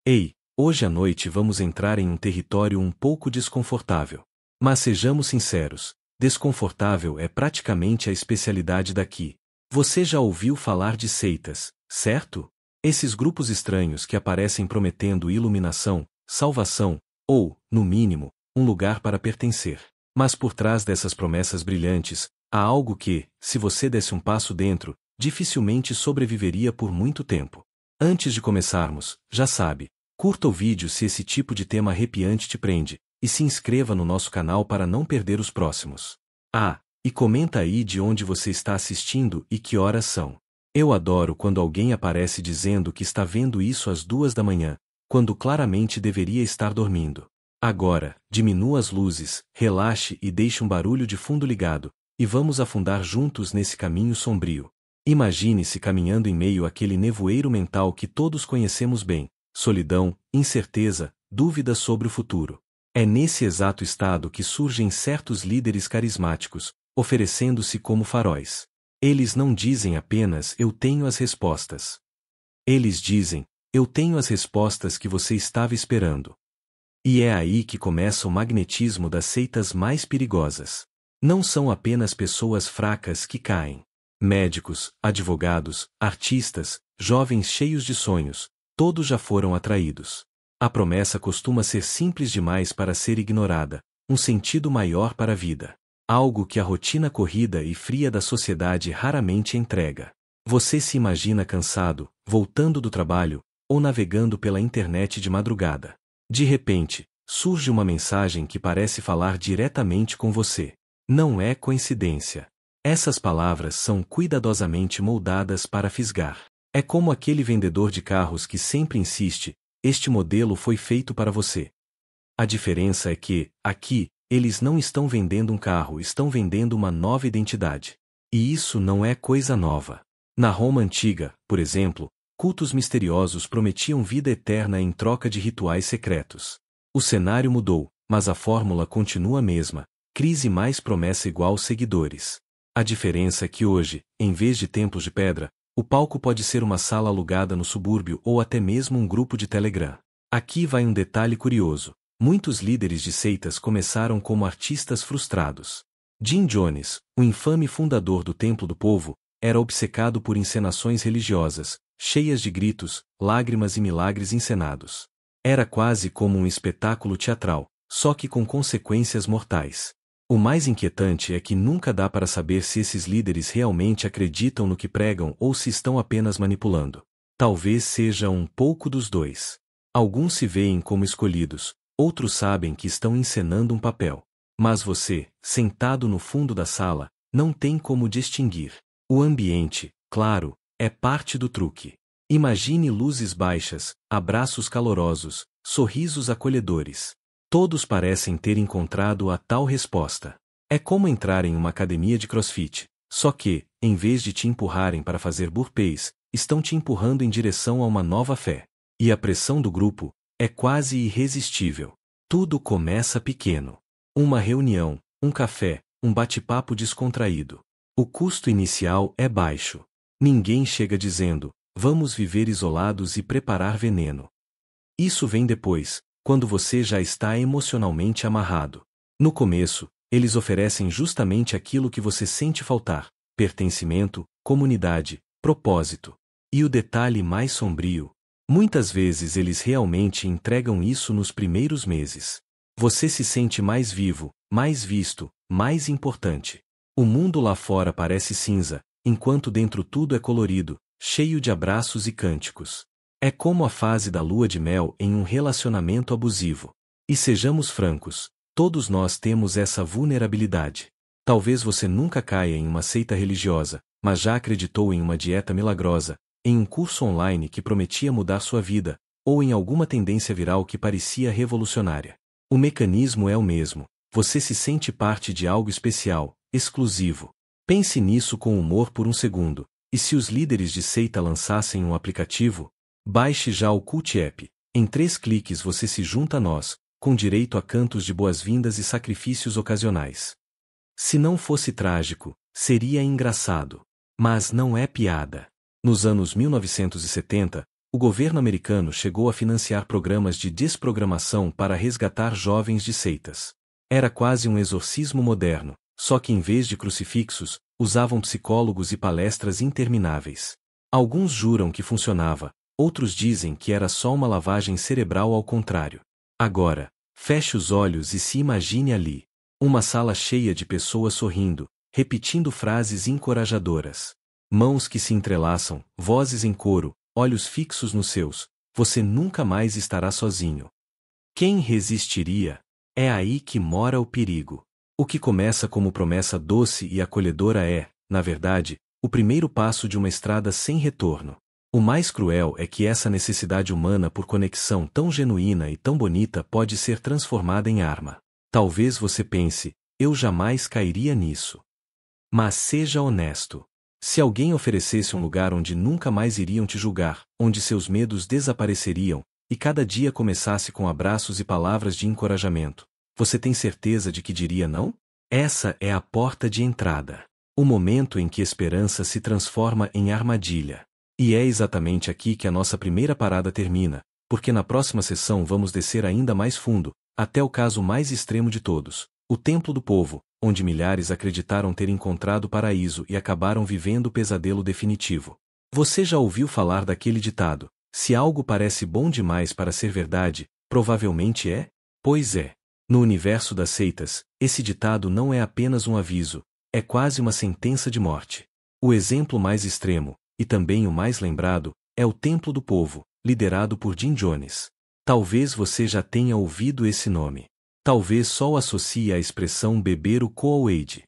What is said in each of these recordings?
Ei, hoje à noite vamos entrar em um território um pouco desconfortável. Mas sejamos sinceros, desconfortável é praticamente a especialidade daqui. Você já ouviu falar de seitas, certo? Esses grupos estranhos que aparecem prometendo iluminação, salvação, ou, no mínimo, um lugar para pertencer. Mas por trás dessas promessas brilhantes, há algo que, se você desse um passo dentro, dificilmente sobreviveria por muito tempo. Antes de começarmos, já sabe, curta o vídeo se esse tipo de tema arrepiante te prende, e se inscreva no nosso canal para não perder os próximos. E comenta aí de onde você está assistindo e que horas são. Eu adoro quando alguém aparece dizendo que está vendo isso às 2 da manhã, quando claramente deveria estar dormindo. Agora, diminua as luzes, relaxe e deixe um barulho de fundo ligado, e vamos afundar juntos nesse caminho sombrio. Imagine-se caminhando em meio àquele nevoeiro mental que todos conhecemos bem: solidão, incerteza, dúvidas sobre o futuro. É nesse exato estado que surgem certos líderes carismáticos, oferecendo-se como faróis. Eles não dizem apenas "eu tenho as respostas". Eles dizem: "eu tenho as respostas que você estava esperando". E é aí que começa o magnetismo das seitas mais perigosas. Não são apenas pessoas fracas que caem. Médicos, advogados, artistas, jovens cheios de sonhos, todos já foram atraídos. A promessa costuma ser simples demais para ser ignorada, um sentido maior para a vida. Algo que a rotina corrida e fria da sociedade raramente entrega. Você se imagina cansado, voltando do trabalho, ou navegando pela internet de madrugada. De repente, surge uma mensagem que parece falar diretamente com você. Não é coincidência. Essas palavras são cuidadosamente moldadas para fisgar. É como aquele vendedor de carros que sempre insiste: "este modelo foi feito para você". A diferença é que, aqui, eles não estão vendendo um carro, estão vendendo uma nova identidade. E isso não é coisa nova. Na Roma antiga, por exemplo, cultos misteriosos prometiam vida eterna em troca de rituais secretos. O cenário mudou, mas a fórmula continua a mesma: crise mais promessa igual seguidores. A diferença é que hoje, em vez de templos de pedra, o palco pode ser uma sala alugada no subúrbio ou até mesmo um grupo de Telegram. Aqui vai um detalhe curioso. Muitos líderes de seitas começaram como artistas frustrados. Jim Jones, o infame fundador do Templo do Povo, era obcecado por encenações religiosas, cheias de gritos, lágrimas e milagres encenados. Era quase como um espetáculo teatral, só que com consequências mortais. O mais inquietante é que nunca dá para saber se esses líderes realmente acreditam no que pregam ou se estão apenas manipulando. Talvez seja um pouco dos dois. Alguns se veem como escolhidos, outros sabem que estão encenando um papel. Mas você, sentado no fundo da sala, não tem como distinguir. O ambiente, claro, é parte do truque. Imagine luzes baixas, abraços calorosos, sorrisos acolhedores. Todos parecem ter encontrado a tal resposta. É como entrar em uma academia de CrossFit, só que, em vez de te empurrarem para fazer burpees, estão te empurrando em direção a uma nova fé. E a pressão do grupo é quase irresistível. Tudo começa pequeno. Uma reunião, um café, um bate-papo descontraído. O custo inicial é baixo. Ninguém chega dizendo: "vamos viver isolados e preparar veneno". Isso vem depois, quando você já está emocionalmente amarrado. No começo, eles oferecem justamente aquilo que você sente faltar: pertencimento, comunidade, propósito. E o detalhe mais sombrio: muitas vezes eles realmente entregam isso nos primeiros meses. Você se sente mais vivo, mais visto, mais importante. O mundo lá fora parece cinza, enquanto dentro tudo é colorido, cheio de abraços e cânticos. É como a fase da lua de mel em um relacionamento abusivo. E sejamos francos, todos nós temos essa vulnerabilidade. Talvez você nunca caia em uma seita religiosa, mas já acreditou em uma dieta milagrosa, em um curso online que prometia mudar sua vida, ou em alguma tendência viral que parecia revolucionária. O mecanismo é o mesmo. Você se sente parte de algo especial, exclusivo. Pense nisso com humor por um segundo. E se os líderes de seita lançassem um aplicativo? Baixe já o Cult App. Em 3 cliques você se junta a nós, com direito a cantos de boas-vindas e sacrifícios ocasionais. Se não fosse trágico, seria engraçado. Mas não é piada. Nos anos 1970, O governo americano chegou a financiar programas de desprogramação para resgatar jovens de seitas. Era quase um exorcismo moderno, só que em vez de crucifixos, usavam psicólogos e palestras intermináveis. Alguns juram que funcionava, outros dizem que era só uma lavagem cerebral ao contrário. Agora, feche os olhos e se imagine ali. Uma sala cheia de pessoas sorrindo, repetindo frases encorajadoras. Mãos que se entrelaçam, vozes em coro, olhos fixos nos seus. Você nunca mais estará sozinho. Quem resistiria? É aí que mora o perigo. O que começa como promessa doce e acolhedora é, na verdade, o primeiro passo de uma estrada sem retorno. O mais cruel é que essa necessidade humana por conexão tão genuína e tão bonita pode ser transformada em arma. Talvez você pense, eu jamais cairia nisso. Mas seja honesto. Se alguém oferecesse um lugar onde nunca mais iriam te julgar, onde seus medos desapareceriam, e cada dia começasse com abraços e palavras de encorajamento, você tem certeza de que diria não? Essa é a porta de entrada. O momento em que esperança se transforma em armadilha. E é exatamente aqui que a nossa primeira parada termina, porque na próxima sessão vamos descer ainda mais fundo, até o caso mais extremo de todos, o Templo do Povo, onde milhares acreditaram ter encontrado o paraíso e acabaram vivendo o pesadelo definitivo. Você já ouviu falar daquele ditado: se algo parece bom demais para ser verdade, provavelmente é? Pois é. No universo das seitas, esse ditado não é apenas um aviso, é quase uma sentença de morte. O exemplo mais extremo, e também o mais lembrado, é o Templo do Povo, liderado por Jim Jones. Talvez você já tenha ouvido esse nome. Talvez só o associe à expressão beber o Kool-Aid.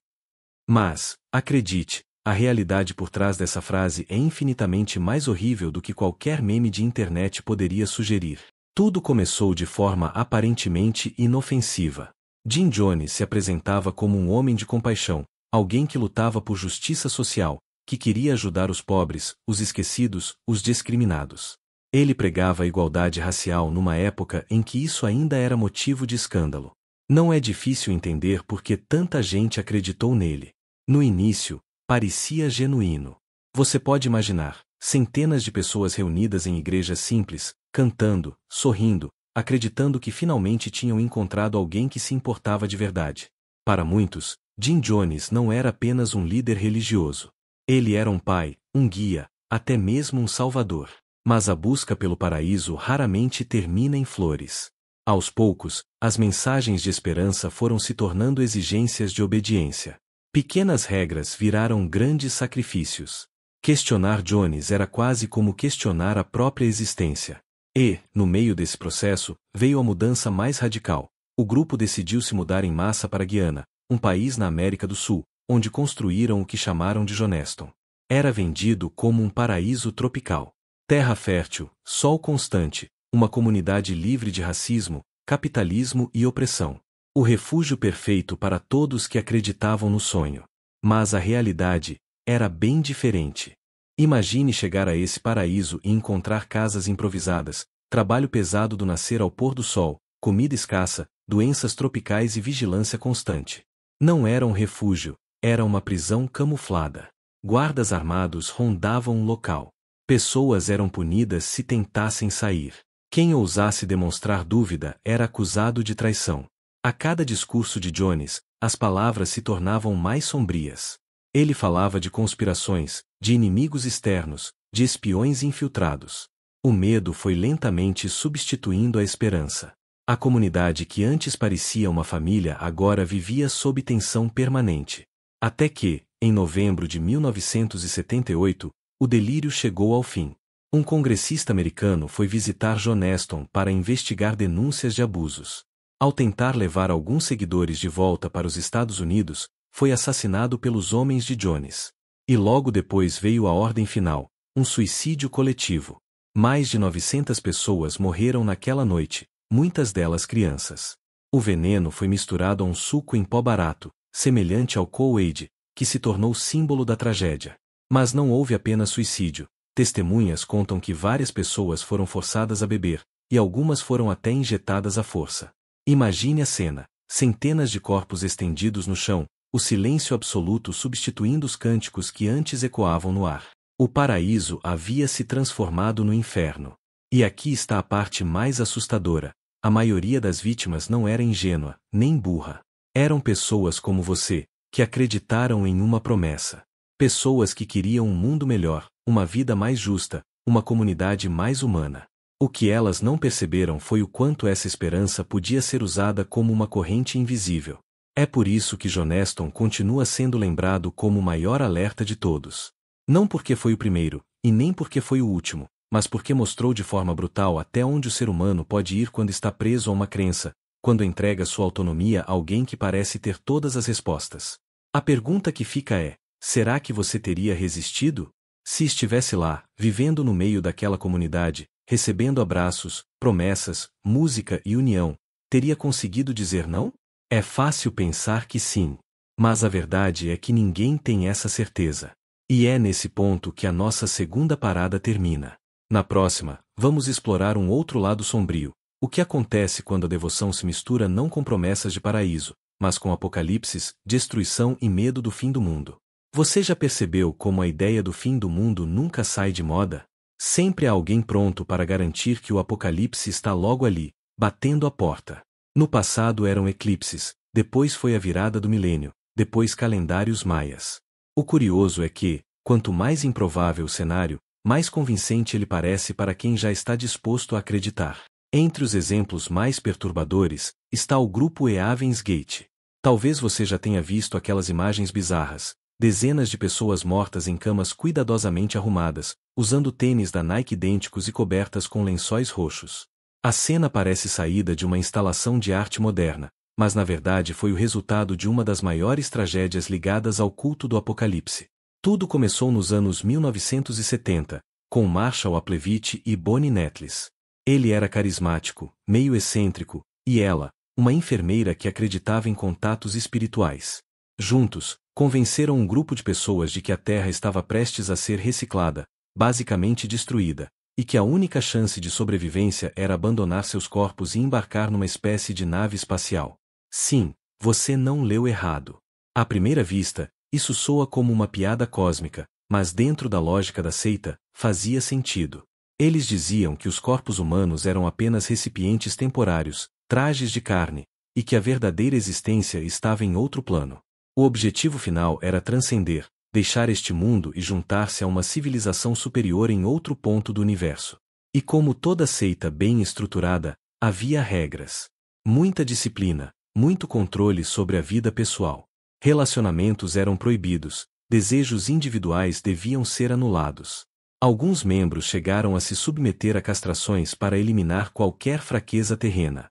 Mas, acredite, a realidade por trás dessa frase é infinitamente mais horrível do que qualquer meme de internet poderia sugerir. Tudo começou de forma aparentemente inofensiva. Jim Jones se apresentava como um homem de compaixão, alguém que lutava por justiça social, que queria ajudar os pobres, os esquecidos, os discriminados. Ele pregava a igualdade racial numa época em que isso ainda era motivo de escândalo. Não é difícil entender por que tanta gente acreditou nele. No início, parecia genuíno. Você pode imaginar, centenas de pessoas reunidas em igrejas simples, cantando, sorrindo, acreditando que finalmente tinham encontrado alguém que se importava de verdade. Para muitos, Jim Jones não era apenas um líder religioso. Ele era um pai, um guia, até mesmo um salvador. Mas a busca pelo paraíso raramente termina em flores. Aos poucos, as mensagens de esperança foram se tornando exigências de obediência. Pequenas regras viraram grandes sacrifícios. Questionar Jones era quase como questionar a própria existência. E, no meio desse processo, veio a mudança mais radical. O grupo decidiu se mudar em massa para Guiana, um país na América do Sul, onde construíram o que chamaram de Joneston. Era vendido como um paraíso tropical. Terra fértil, sol constante, uma comunidade livre de racismo, capitalismo e opressão. O refúgio perfeito para todos que acreditavam no sonho. Mas a realidade era bem diferente. Imagine chegar a esse paraíso e encontrar casas improvisadas, trabalho pesado do nascer ao pôr do sol, comida escassa, doenças tropicais e vigilância constante. Não era um refúgio, era uma prisão camuflada. Guardas armados rondavam o local. Pessoas eram punidas se tentassem sair. Quem ousasse demonstrar dúvida era acusado de traição. A cada discurso de Jones, as palavras se tornavam mais sombrias. Ele falava de conspirações, de inimigos externos, de espiões infiltrados. O medo foi lentamente substituindo a esperança. A comunidade que antes parecia uma família agora vivia sob tensão permanente. Até que, em novembro de 1978, o delírio chegou ao fim. Um congressista americano foi visitar Joneston para investigar denúncias de abusos. Ao tentar levar alguns seguidores de volta para os Estados Unidos, foi assassinado pelos homens de Jones. E logo depois veio a ordem final, um suicídio coletivo. Mais de 900 pessoas morreram naquela noite, muitas delas crianças. O veneno foi misturado a um suco em pó barato, semelhante ao Kool-Aid, que se tornou símbolo da tragédia. Mas não houve apenas suicídio. Testemunhas contam que várias pessoas foram forçadas a beber, e algumas foram até injetadas à força. Imagine a cena: centenas de corpos estendidos no chão, o silêncio absoluto substituindo os cânticos que antes ecoavam no ar. O paraíso havia se transformado no inferno. E aqui está a parte mais assustadora: a maioria das vítimas não era ingênua, nem burra. Eram pessoas como você, que acreditaram em uma promessa. Pessoas que queriam um mundo melhor, uma vida mais justa, uma comunidade mais humana. O que elas não perceberam foi o quanto essa esperança podia ser usada como uma corrente invisível. É por isso que Joneston continua sendo lembrado como o maior alerta de todos. Não porque foi o primeiro, e nem porque foi o último, mas porque mostrou de forma brutal até onde o ser humano pode ir quando está preso a uma crença, quando entrega sua autonomia a alguém que parece ter todas as respostas. A pergunta que fica é: será que você teria resistido? Se estivesse lá, vivendo no meio daquela comunidade, recebendo abraços, promessas, música e união, teria conseguido dizer não? É fácil pensar que sim. Mas a verdade é que ninguém tem essa certeza. E é nesse ponto que a nossa segunda parada termina. Na próxima, vamos explorar um outro lado sombrio: o que acontece quando a devoção se mistura não com promessas de paraíso, mas com apocalipses, destruição e medo do fim do mundo. Você já percebeu como a ideia do fim do mundo nunca sai de moda? Sempre há alguém pronto para garantir que o apocalipse está logo ali, batendo a porta. No passado eram eclipses, depois foi a virada do milênio, depois calendários maias. O curioso é que, quanto mais improvável o cenário, mais convincente ele parece para quem já está disposto a acreditar. Entre os exemplos mais perturbadores, está o grupo Heaven's Gate. Talvez você já tenha visto aquelas imagens bizarras: dezenas de pessoas mortas em camas cuidadosamente arrumadas, usando tênis da Nike idênticos e cobertas com lençóis roxos. A cena parece saída de uma instalação de arte moderna, mas na verdade foi o resultado de uma das maiores tragédias ligadas ao culto do Apocalipse. Tudo começou nos anos 1970, com Marshall Applevitch e Bonnie Nettles. Ele era carismático, meio excêntrico, e ela, uma enfermeira que acreditava em contatos espirituais. Juntos, convenceram um grupo de pessoas de que a Terra estava prestes a ser reciclada, basicamente destruída, e que a única chance de sobrevivência era abandonar seus corpos e embarcar numa espécie de nave espacial. Sim, você não leu errado. À primeira vista, isso soa como uma piada cósmica, mas dentro da lógica da seita, fazia sentido. Eles diziam que os corpos humanos eram apenas recipientes temporários, trajes de carne, e que a verdadeira existência estava em outro plano. O objetivo final era transcender, deixar este mundo e juntar-se a uma civilização superior em outro ponto do universo. E como toda seita bem estruturada, havia regras. Muita disciplina, muito controle sobre a vida pessoal. Relacionamentos eram proibidos, desejos individuais deviam ser anulados. Alguns membros chegaram a se submeter a castrações para eliminar qualquer fraqueza terrena.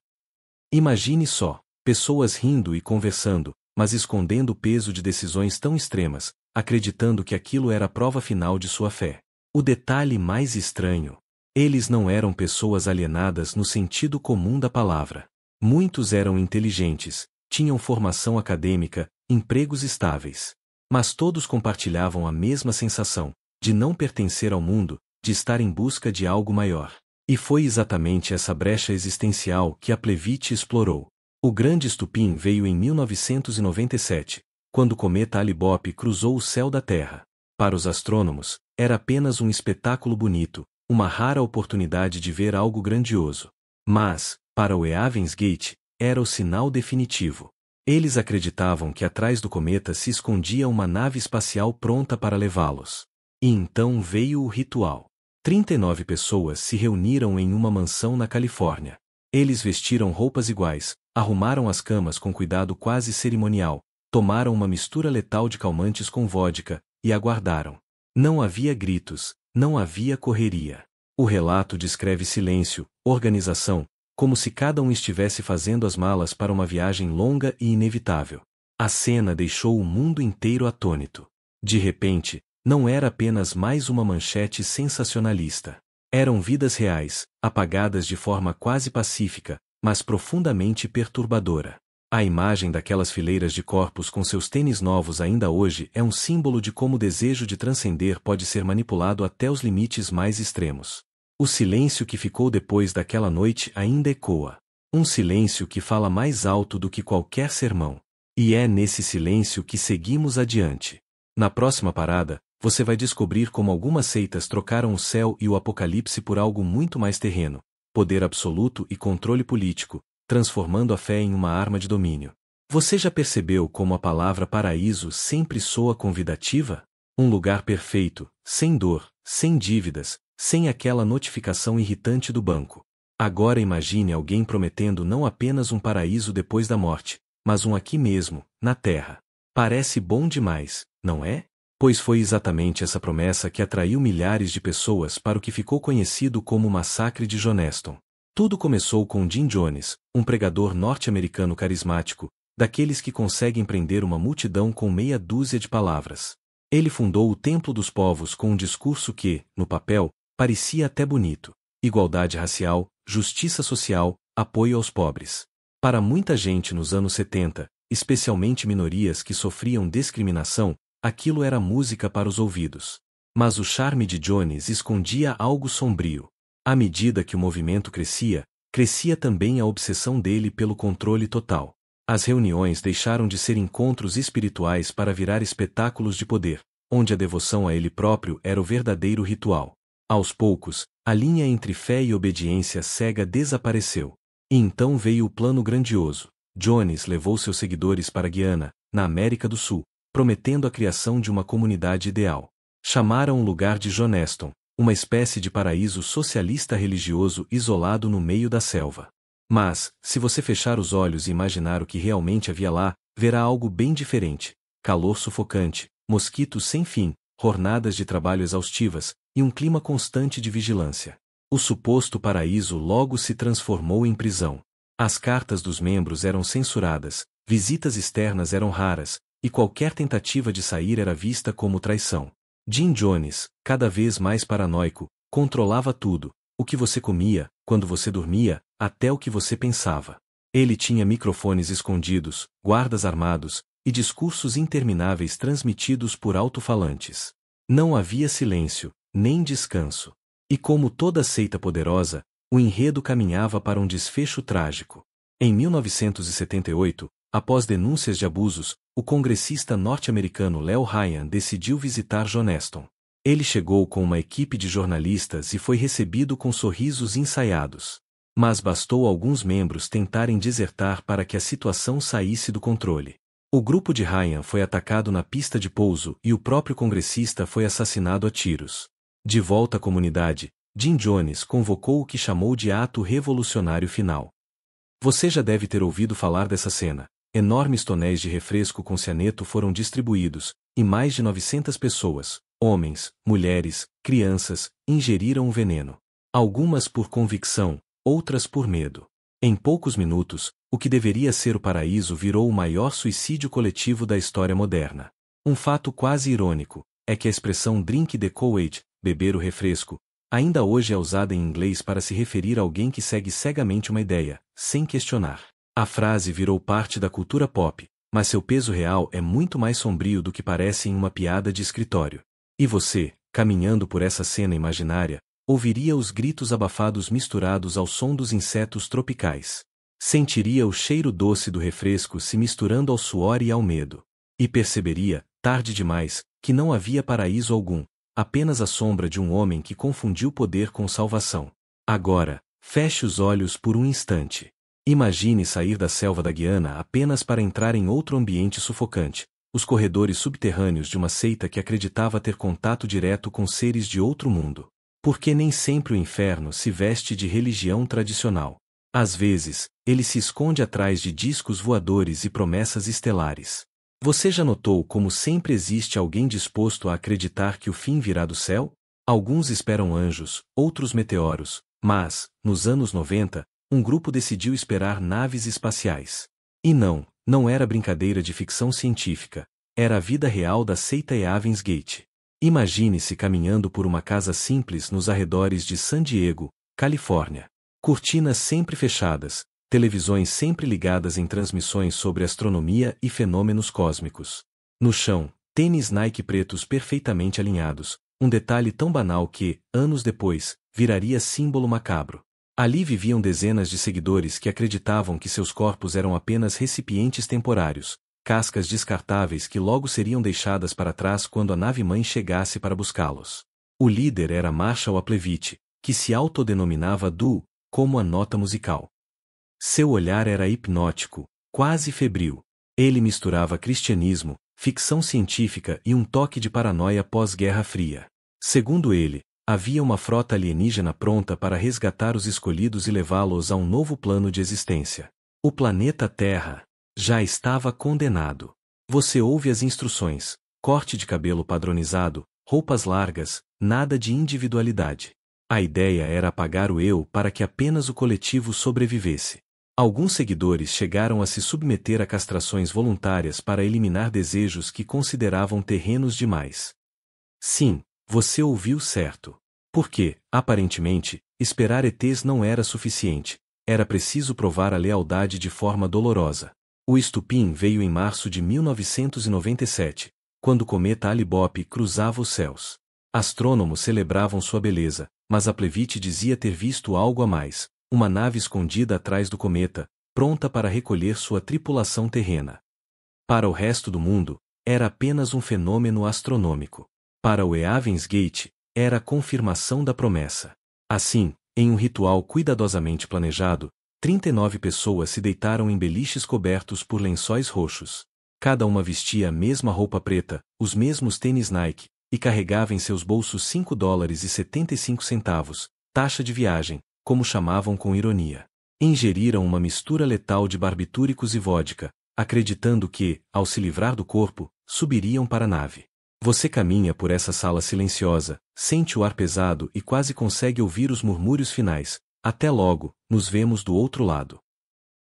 Imagine só, pessoas rindo e conversando, mas escondendo o peso de decisões tão extremas, acreditando que aquilo era a prova final de sua fé. O detalhe mais estranho: eles não eram pessoas alienadas no sentido comum da palavra. Muitos eram inteligentes, tinham formação acadêmica, empregos estáveis. Mas todos compartilhavam a mesma sensação, de não pertencer ao mundo, de estar em busca de algo maior. E foi exatamente essa brecha existencial que Applevitch explorou. O grande estupim veio em 1997, quando o cometa Hale-Bopp cruzou o céu da Terra. Para os astrônomos, era apenas um espetáculo bonito, uma rara oportunidade de ver algo grandioso. Mas, para o Heaven's Gate, era o sinal definitivo. Eles acreditavam que atrás do cometa se escondia uma nave espacial pronta para levá-los. E então veio o ritual. 39 pessoas se reuniram em uma mansão na Califórnia. Eles vestiram roupas iguais, arrumaram as camas com cuidado quase cerimonial, tomaram uma mistura letal de calmantes com vodka, e aguardaram. Não havia gritos, não havia correria. O relato descreve silêncio, organização, como se cada um estivesse fazendo as malas para uma viagem longa e inevitável. A cena deixou o mundo inteiro atônito. De repente, não era apenas mais uma manchete sensacionalista. Eram vidas reais, apagadas de forma quase pacífica, mas profundamente perturbadora. A imagem daquelas fileiras de corpos com seus tênis novos ainda hoje é um símbolo de como o desejo de transcender pode ser manipulado até os limites mais extremos. O silêncio que ficou depois daquela noite ainda ecoa. Um silêncio que fala mais alto do que qualquer sermão. E é nesse silêncio que seguimos adiante. Na próxima parada, você vai descobrir como algumas seitas trocaram o céu e o apocalipse por algo muito mais terreno, poder absoluto e controle político, transformando a fé em uma arma de domínio. Você já percebeu como a palavra paraíso sempre soa convidativa? Um lugar perfeito, sem dor, sem dívidas, sem aquela notificação irritante do banco. Agora imagine alguém prometendo não apenas um paraíso depois da morte, mas um aqui mesmo, na terra. Parece bom demais, não é? Pois foi exatamente essa promessa que atraiu milhares de pessoas para o que ficou conhecido como o Massacre de Joneston. Tudo começou com Jim Jones, um pregador norte-americano carismático, daqueles que conseguem prender uma multidão com meia dúzia de palavras. Ele fundou o Templo dos Povos com um discurso que, no papel, parecia até bonito: igualdade racial, justiça social, apoio aos pobres. Para muita gente nos anos 70, especialmente minorias que sofriam discriminação, aquilo era música para os ouvidos. Mas o charme de Jones escondia algo sombrio. À medida que o movimento crescia, crescia também a obsessão dele pelo controle total. As reuniões deixaram de ser encontros espirituais para virar espetáculos de poder, onde a devoção a ele próprio era o verdadeiro ritual. Aos poucos, a linha entre fé e obediência cega desapareceu. E então veio o plano grandioso. Jones levou seus seguidores para Guiana, na América do Sul, prometendo a criação de uma comunidade ideal. Chamaram o lugar de Joneston, uma espécie de paraíso socialista religioso isolado no meio da selva. Mas, se você fechar os olhos e imaginar o que realmente havia lá, verá algo bem diferente: calor sufocante, mosquitos sem fim, jornadas de trabalho exaustivas, e um clima constante de vigilância. O suposto paraíso logo se transformou em prisão. As cartas dos membros eram censuradas, visitas externas eram raras, e qualquer tentativa de sair era vista como traição. Jim Jones, cada vez mais paranoico, controlava tudo: o que você comia, quando você dormia, até o que você pensava. Ele tinha microfones escondidos, guardas armados, e discursos intermináveis transmitidos por alto-falantes. Não havia silêncio, nem descanso. E como toda seita poderosa, o enredo caminhava para um desfecho trágico. Em 1978, após denúncias de abusos, o congressista norte-americano Leo Ryan decidiu visitar Joneston. Ele chegou com uma equipe de jornalistas e foi recebido com sorrisos ensaiados. Mas bastou alguns membros tentarem desertar para que a situação saísse do controle. O grupo de Ryan foi atacado na pista de pouso e o próprio congressista foi assassinado a tiros. De volta à comunidade, Jim Jones convocou o que chamou de ato revolucionário final. Você já deve ter ouvido falar dessa cena. Enormes tonéis de refresco com cianeto foram distribuídos, e mais de 900 pessoas, homens, mulheres, crianças, ingeriram o veneno. Algumas por convicção, outras por medo. Em poucos minutos, o que deveria ser o paraíso virou o maior suicídio coletivo da história moderna. Um fato quase irônico é que a expressão drink the Kool-Aid, beber o refresco, ainda hoje é usada em inglês para se referir a alguém que segue cegamente uma ideia, sem questionar. A frase virou parte da cultura pop, mas seu peso real é muito mais sombrio do que parece em uma piada de escritório. E você, caminhando por essa cena imaginária, ouviria os gritos abafados misturados ao som dos insetos tropicais. Sentiria o cheiro doce do refresco se misturando ao suor e ao medo. E perceberia, tarde demais, que não havia paraíso algum, apenas a sombra de um homem que confundiu poder com salvação. Agora, feche os olhos por um instante. Imagine sair da selva da Guiana apenas para entrar em outro ambiente sufocante, os corredores subterrâneos de uma seita que acreditava ter contato direto com seres de outro mundo. Porque nem sempre o inferno se veste de religião tradicional. Às vezes, ele se esconde atrás de discos voadores e promessas estelares. Você já notou como sempre existe alguém disposto a acreditar que o fim virá do céu? Alguns esperam anjos, outros meteoros, mas, nos anos 90, um grupo decidiu esperar naves espaciais. E não era brincadeira de ficção científica, era a vida real da seita Heaven's Gate. Imagine-se caminhando por uma casa simples nos arredores de San Diego, Califórnia. Cortinas sempre fechadas, televisões sempre ligadas em transmissões sobre astronomia e fenômenos cósmicos. No chão, tênis Nike pretos perfeitamente alinhados, um detalhe tão banal que, anos depois, viraria símbolo macabro. Ali viviam dezenas de seguidores que acreditavam que seus corpos eram apenas recipientes temporários, cascas descartáveis que logo seriam deixadas para trás quando a nave-mãe chegasse para buscá-los. O líder era Marshall Applevitch, que se autodenominava Duo, como a nota musical. Seu olhar era hipnótico, quase febril. Ele misturava cristianismo, ficção científica e um toque de paranoia pós-Guerra Fria. Segundo ele, havia uma frota alienígena pronta para resgatar os escolhidos e levá-los a um novo plano de existência. O planeta Terra já estava condenado. Você ouve as instruções: corte de cabelo padronizado, roupas largas, nada de individualidade. A ideia era apagar o eu para que apenas o coletivo sobrevivesse. Alguns seguidores chegaram a se submeter a castrações voluntárias para eliminar desejos que consideravam terrenos demais. Sim, você ouviu certo. Porque, aparentemente, esperar ETs não era suficiente. Era preciso provar a lealdade de forma dolorosa. O estupim veio em março de 1997, quando o cometa Hale-Bopp cruzava os céus. Astrônomos celebravam sua beleza, mas Applevitch dizia ter visto algo a mais: uma nave escondida atrás do cometa, pronta para recolher sua tripulação terrena. Para o resto do mundo, era apenas um fenômeno astronômico. Para o Evans Gate, era a confirmação da promessa. Assim, em um ritual cuidadosamente planejado, 39 pessoas se deitaram em beliches cobertos por lençóis roxos. Cada uma vestia a mesma roupa preta, os mesmos tênis Nike, e carregava em seus bolsos $5,75, taxa de viagem, como chamavam com ironia. Ingeriram uma mistura letal de barbitúricos e vodka, acreditando que, ao se livrar do corpo, subiriam para a nave. Você caminha por essa sala silenciosa, sente o ar pesado e quase consegue ouvir os murmúrios finais: até logo, nos vemos do outro lado.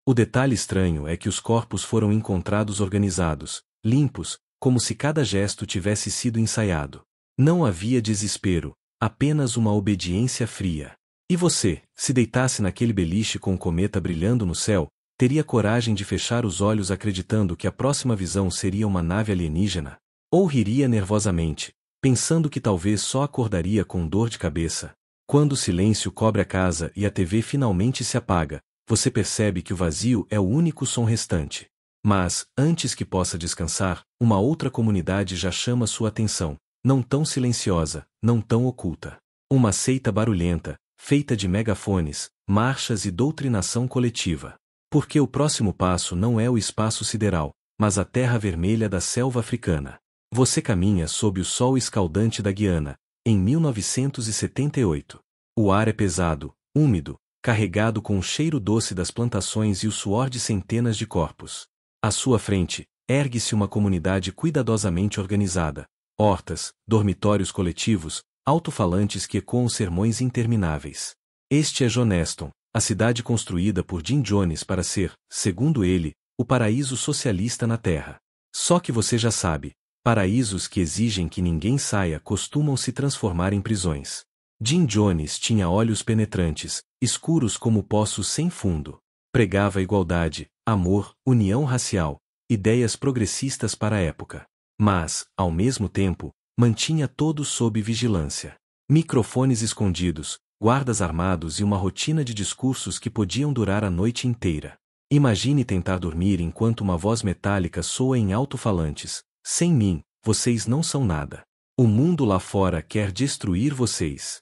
O detalhe estranho é que os corpos foram encontrados organizados, limpos, como se cada gesto tivesse sido ensaiado. Não havia desespero, apenas uma obediência fria. E você, se deitasse naquele beliche com o cometa brilhando no céu, teria coragem de fechar os olhos acreditando que a próxima visão seria uma nave alienígena? Ou riria nervosamente, pensando que talvez só acordaria com dor de cabeça? Quando o silêncio cobre a casa e a TV finalmente se apaga, você percebe que o vazio é o único som restante. Mas, antes que possa descansar, uma outra comunidade já chama sua atenção, não tão silenciosa, não tão oculta. Uma seita barulhenta, feita de megafones, marchas e doutrinação coletiva. Porque o próximo passo não é o espaço sideral, mas a terra vermelha da selva africana. Você caminha sob o sol escaldante da Guiana, em 1978. O ar é pesado, úmido, carregado com o cheiro doce das plantações e o suor de centenas de corpos. À sua frente, ergue-se uma comunidade cuidadosamente organizada: hortas, dormitórios coletivos, alto-falantes que ecoam sermões intermináveis. Este é Joneston, a cidade construída por Jim Jones para ser, segundo ele, o paraíso socialista na Terra. Só que você já sabe, paraísos que exigem que ninguém saia costumam se transformar em prisões. Jim Jones tinha olhos penetrantes, escuros como poços sem fundo. Pregava igualdade, amor, união racial, ideias progressistas para a época. Mas, ao mesmo tempo, mantinha todos sob vigilância. Microfones escondidos, guardas armados e uma rotina de discursos que podiam durar a noite inteira. Imagine tentar dormir enquanto uma voz metálica soa em alto-falantes: sem mim, vocês não são nada. O mundo lá fora quer destruir vocês.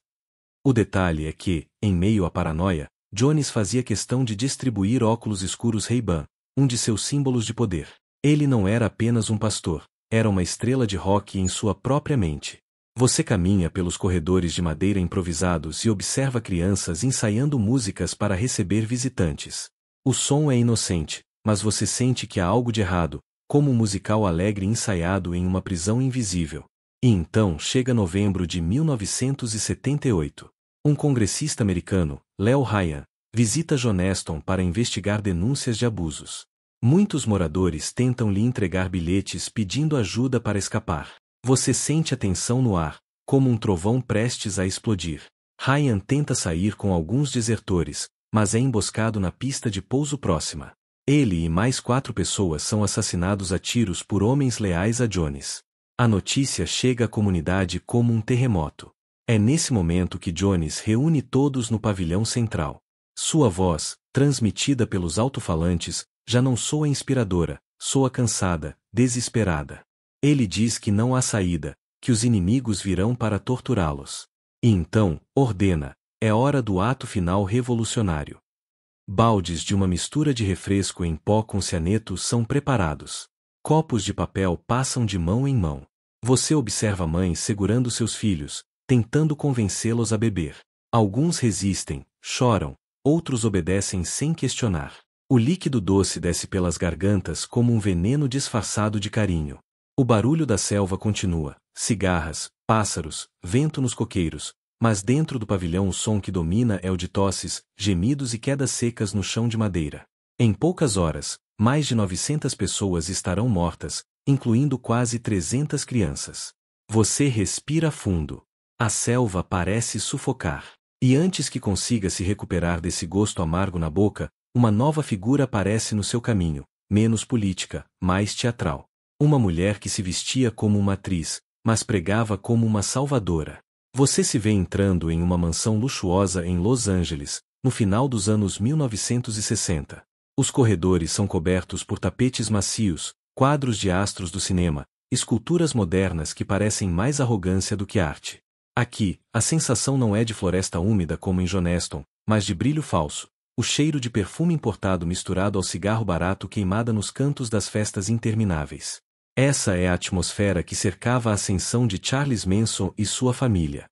O detalhe é que, em meio à paranoia, Jones fazia questão de distribuir óculos escuros Ray-Ban, um de seus símbolos de poder. Ele não era apenas um pastor, era uma estrela de rock em sua própria mente. Você caminha pelos corredores de madeira improvisados e observa crianças ensaiando músicas para receber visitantes. O som é inocente, mas você sente que há algo de errado, como um musical alegre ensaiado em uma prisão invisível. E então chega novembro de 1978. Um congressista americano, Leo Ryan, visita Joneston para investigar denúncias de abusos. Muitos moradores tentam lhe entregar bilhetes pedindo ajuda para escapar. Você sente a tensão no ar, como um trovão prestes a explodir. Ryan tenta sair com alguns desertores, mas é emboscado na pista de pouso próxima. Ele e mais 4 pessoas são assassinados a tiros por homens leais a Jones. A notícia chega à comunidade como um terremoto. É nesse momento que Jones reúne todos no pavilhão central. Sua voz, transmitida pelos alto-falantes, já não soa inspiradora, soa cansada, desesperada. Ele diz que não há saída, que os inimigos virão para torturá-los. E então, ordena, é hora do ato final revolucionário. Baldes de uma mistura de refresco em pó com cianeto são preparados. Copos de papel passam de mão em mão. Você observa mães segurando seus filhos, tentando convencê-los a beber. Alguns resistem, choram, outros obedecem sem questionar. O líquido doce desce pelas gargantas como um veneno disfarçado de carinho. O barulho da selva continua, cigarras, pássaros, vento nos coqueiros, mas dentro do pavilhão o som que domina é o de tosses, gemidos e quedas secas no chão de madeira. Em poucas horas, mais de 900 pessoas estarão mortas, incluindo quase 300 crianças. Você respira fundo. A selva parece sufocar. E antes que consiga se recuperar desse gosto amargo na boca, uma nova figura aparece no seu caminho, menos política, mais teatral. Uma mulher que se vestia como uma atriz, mas pregava como uma salvadora. Você se vê entrando em uma mansão luxuosa em Los Angeles, no final dos anos 1960. Os corredores são cobertos por tapetes macios, quadros de astros do cinema, esculturas modernas que parecem mais arrogância do que arte. Aqui, a sensação não é de floresta úmida como em Joneston, mas de brilho falso, o cheiro de perfume importado misturado ao cigarro barato queimada nos cantos das festas intermináveis. Essa é a atmosfera que cercava a ascensão de Charles Manson e sua família.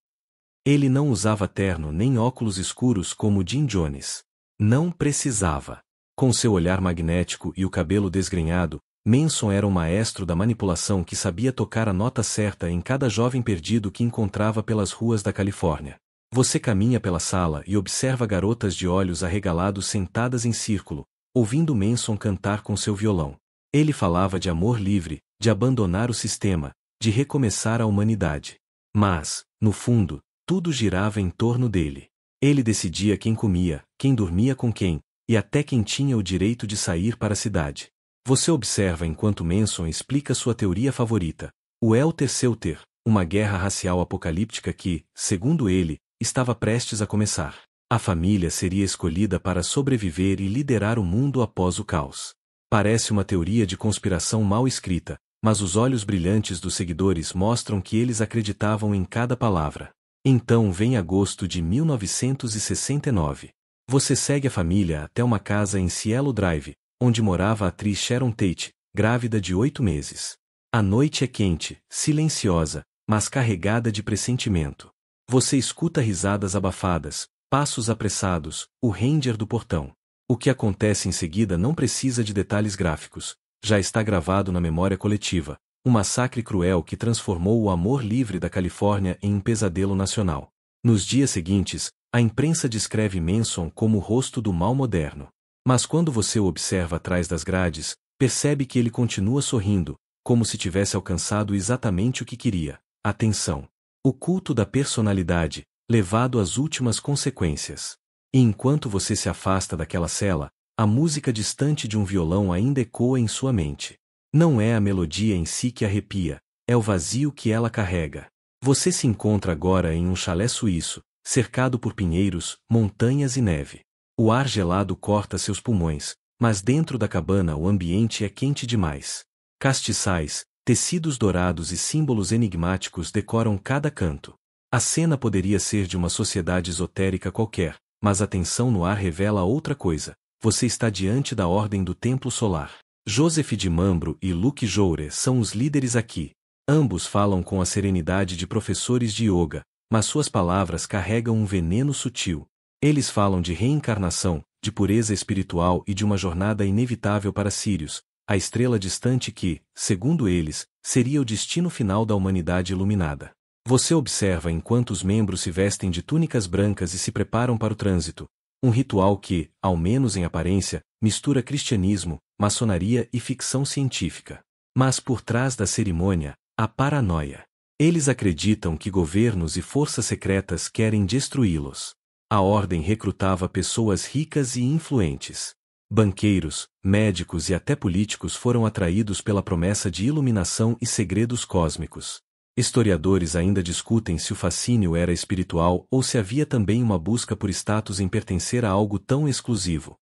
Ele não usava terno nem óculos escuros como Jim Jones. Não precisava. Com seu olhar magnético e o cabelo desgrenhado, Manson era um maestro da manipulação que sabia tocar a nota certa em cada jovem perdido que encontrava pelas ruas da Califórnia. Você caminha pela sala e observa garotas de olhos arregalados sentadas em círculo, ouvindo Manson cantar com seu violão. Ele falava de amor livre, de abandonar o sistema, de recomeçar a humanidade. Mas, no fundo, tudo girava em torno dele. Ele decidia quem comia, quem dormia com quem, e até quem tinha o direito de sair para a cidade. Você observa enquanto Manson explica sua teoria favorita, o Helter Skelter, uma guerra racial apocalíptica que, segundo ele, estava prestes a começar. A família seria escolhida para sobreviver e liderar o mundo após o caos. Parece uma teoria de conspiração mal escrita, mas os olhos brilhantes dos seguidores mostram que eles acreditavam em cada palavra. Então vem agosto de 1969. Você segue a família até uma casa em Cielo Drive, onde morava a atriz Sharon Tate, grávida de 8 meses. A noite é quente, silenciosa, mas carregada de pressentimento. Você escuta risadas abafadas, passos apressados, o ranger do portão. O que acontece em seguida não precisa de detalhes gráficos, já está gravado na memória coletiva, um massacre cruel que transformou o amor livre da Califórnia em um pesadelo nacional. Nos dias seguintes, a imprensa descreve Manson como o rosto do mal moderno. Mas quando você o observa atrás das grades, percebe que ele continua sorrindo, como se tivesse alcançado exatamente o que queria: atenção. O culto da personalidade, levado às últimas consequências. E enquanto você se afasta daquela cela, a música distante de um violão ainda ecoa em sua mente. Não é a melodia em si que arrepia, é o vazio que ela carrega. Você se encontra agora em um chalé suíço, cercado por pinheiros, montanhas e neve. O ar gelado corta seus pulmões, mas dentro da cabana o ambiente é quente demais. Castiçais, tecidos dourados e símbolos enigmáticos decoram cada canto. A cena poderia ser de uma sociedade esotérica qualquer, mas a tensão no ar revela outra coisa. Você está diante da Ordem do Templo Solar. Joseph de Mambro e Luke Joure são os líderes aqui. Ambos falam com a serenidade de professores de yoga, mas suas palavras carregam um veneno sutil. Eles falam de reencarnação, de pureza espiritual e de uma jornada inevitável para Sirius, a estrela distante que, segundo eles, seria o destino final da humanidade iluminada. Você observa enquanto os membros se vestem de túnicas brancas e se preparam para o trânsito, um ritual que, ao menos em aparência, mistura cristianismo, maçonaria e ficção científica. Mas por trás da cerimônia, há paranoia. Eles acreditam que governos e forças secretas querem destruí-los. A ordem recrutava pessoas ricas e influentes. Banqueiros, médicos e até políticos foram atraídos pela promessa de iluminação e segredos cósmicos. Historiadores ainda discutem se o fascínio era espiritual ou se havia também uma busca por status em pertencer a algo tão exclusivo.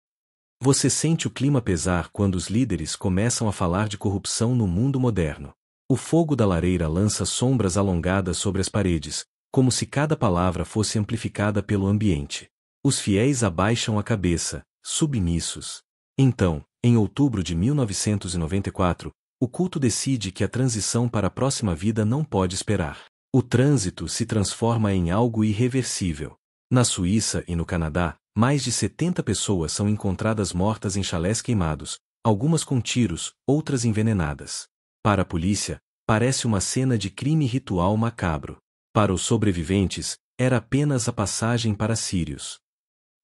Você sente o clima pesar quando os líderes começam a falar de corrupção no mundo moderno. O fogo da lareira lança sombras alongadas sobre as paredes, como se cada palavra fosse amplificada pelo ambiente. Os fiéis abaixam a cabeça, submissos. Então, em outubro de 1994, o culto decide que a transição para a próxima vida não pode esperar. O trânsito se transforma em algo irreversível. Na Suíça e no Canadá, mais de 70 pessoas são encontradas mortas em chalés queimados, algumas com tiros, outras envenenadas. Para a polícia, parece uma cena de crime ritual macabro. Para os sobreviventes, era apenas a passagem para Sírios.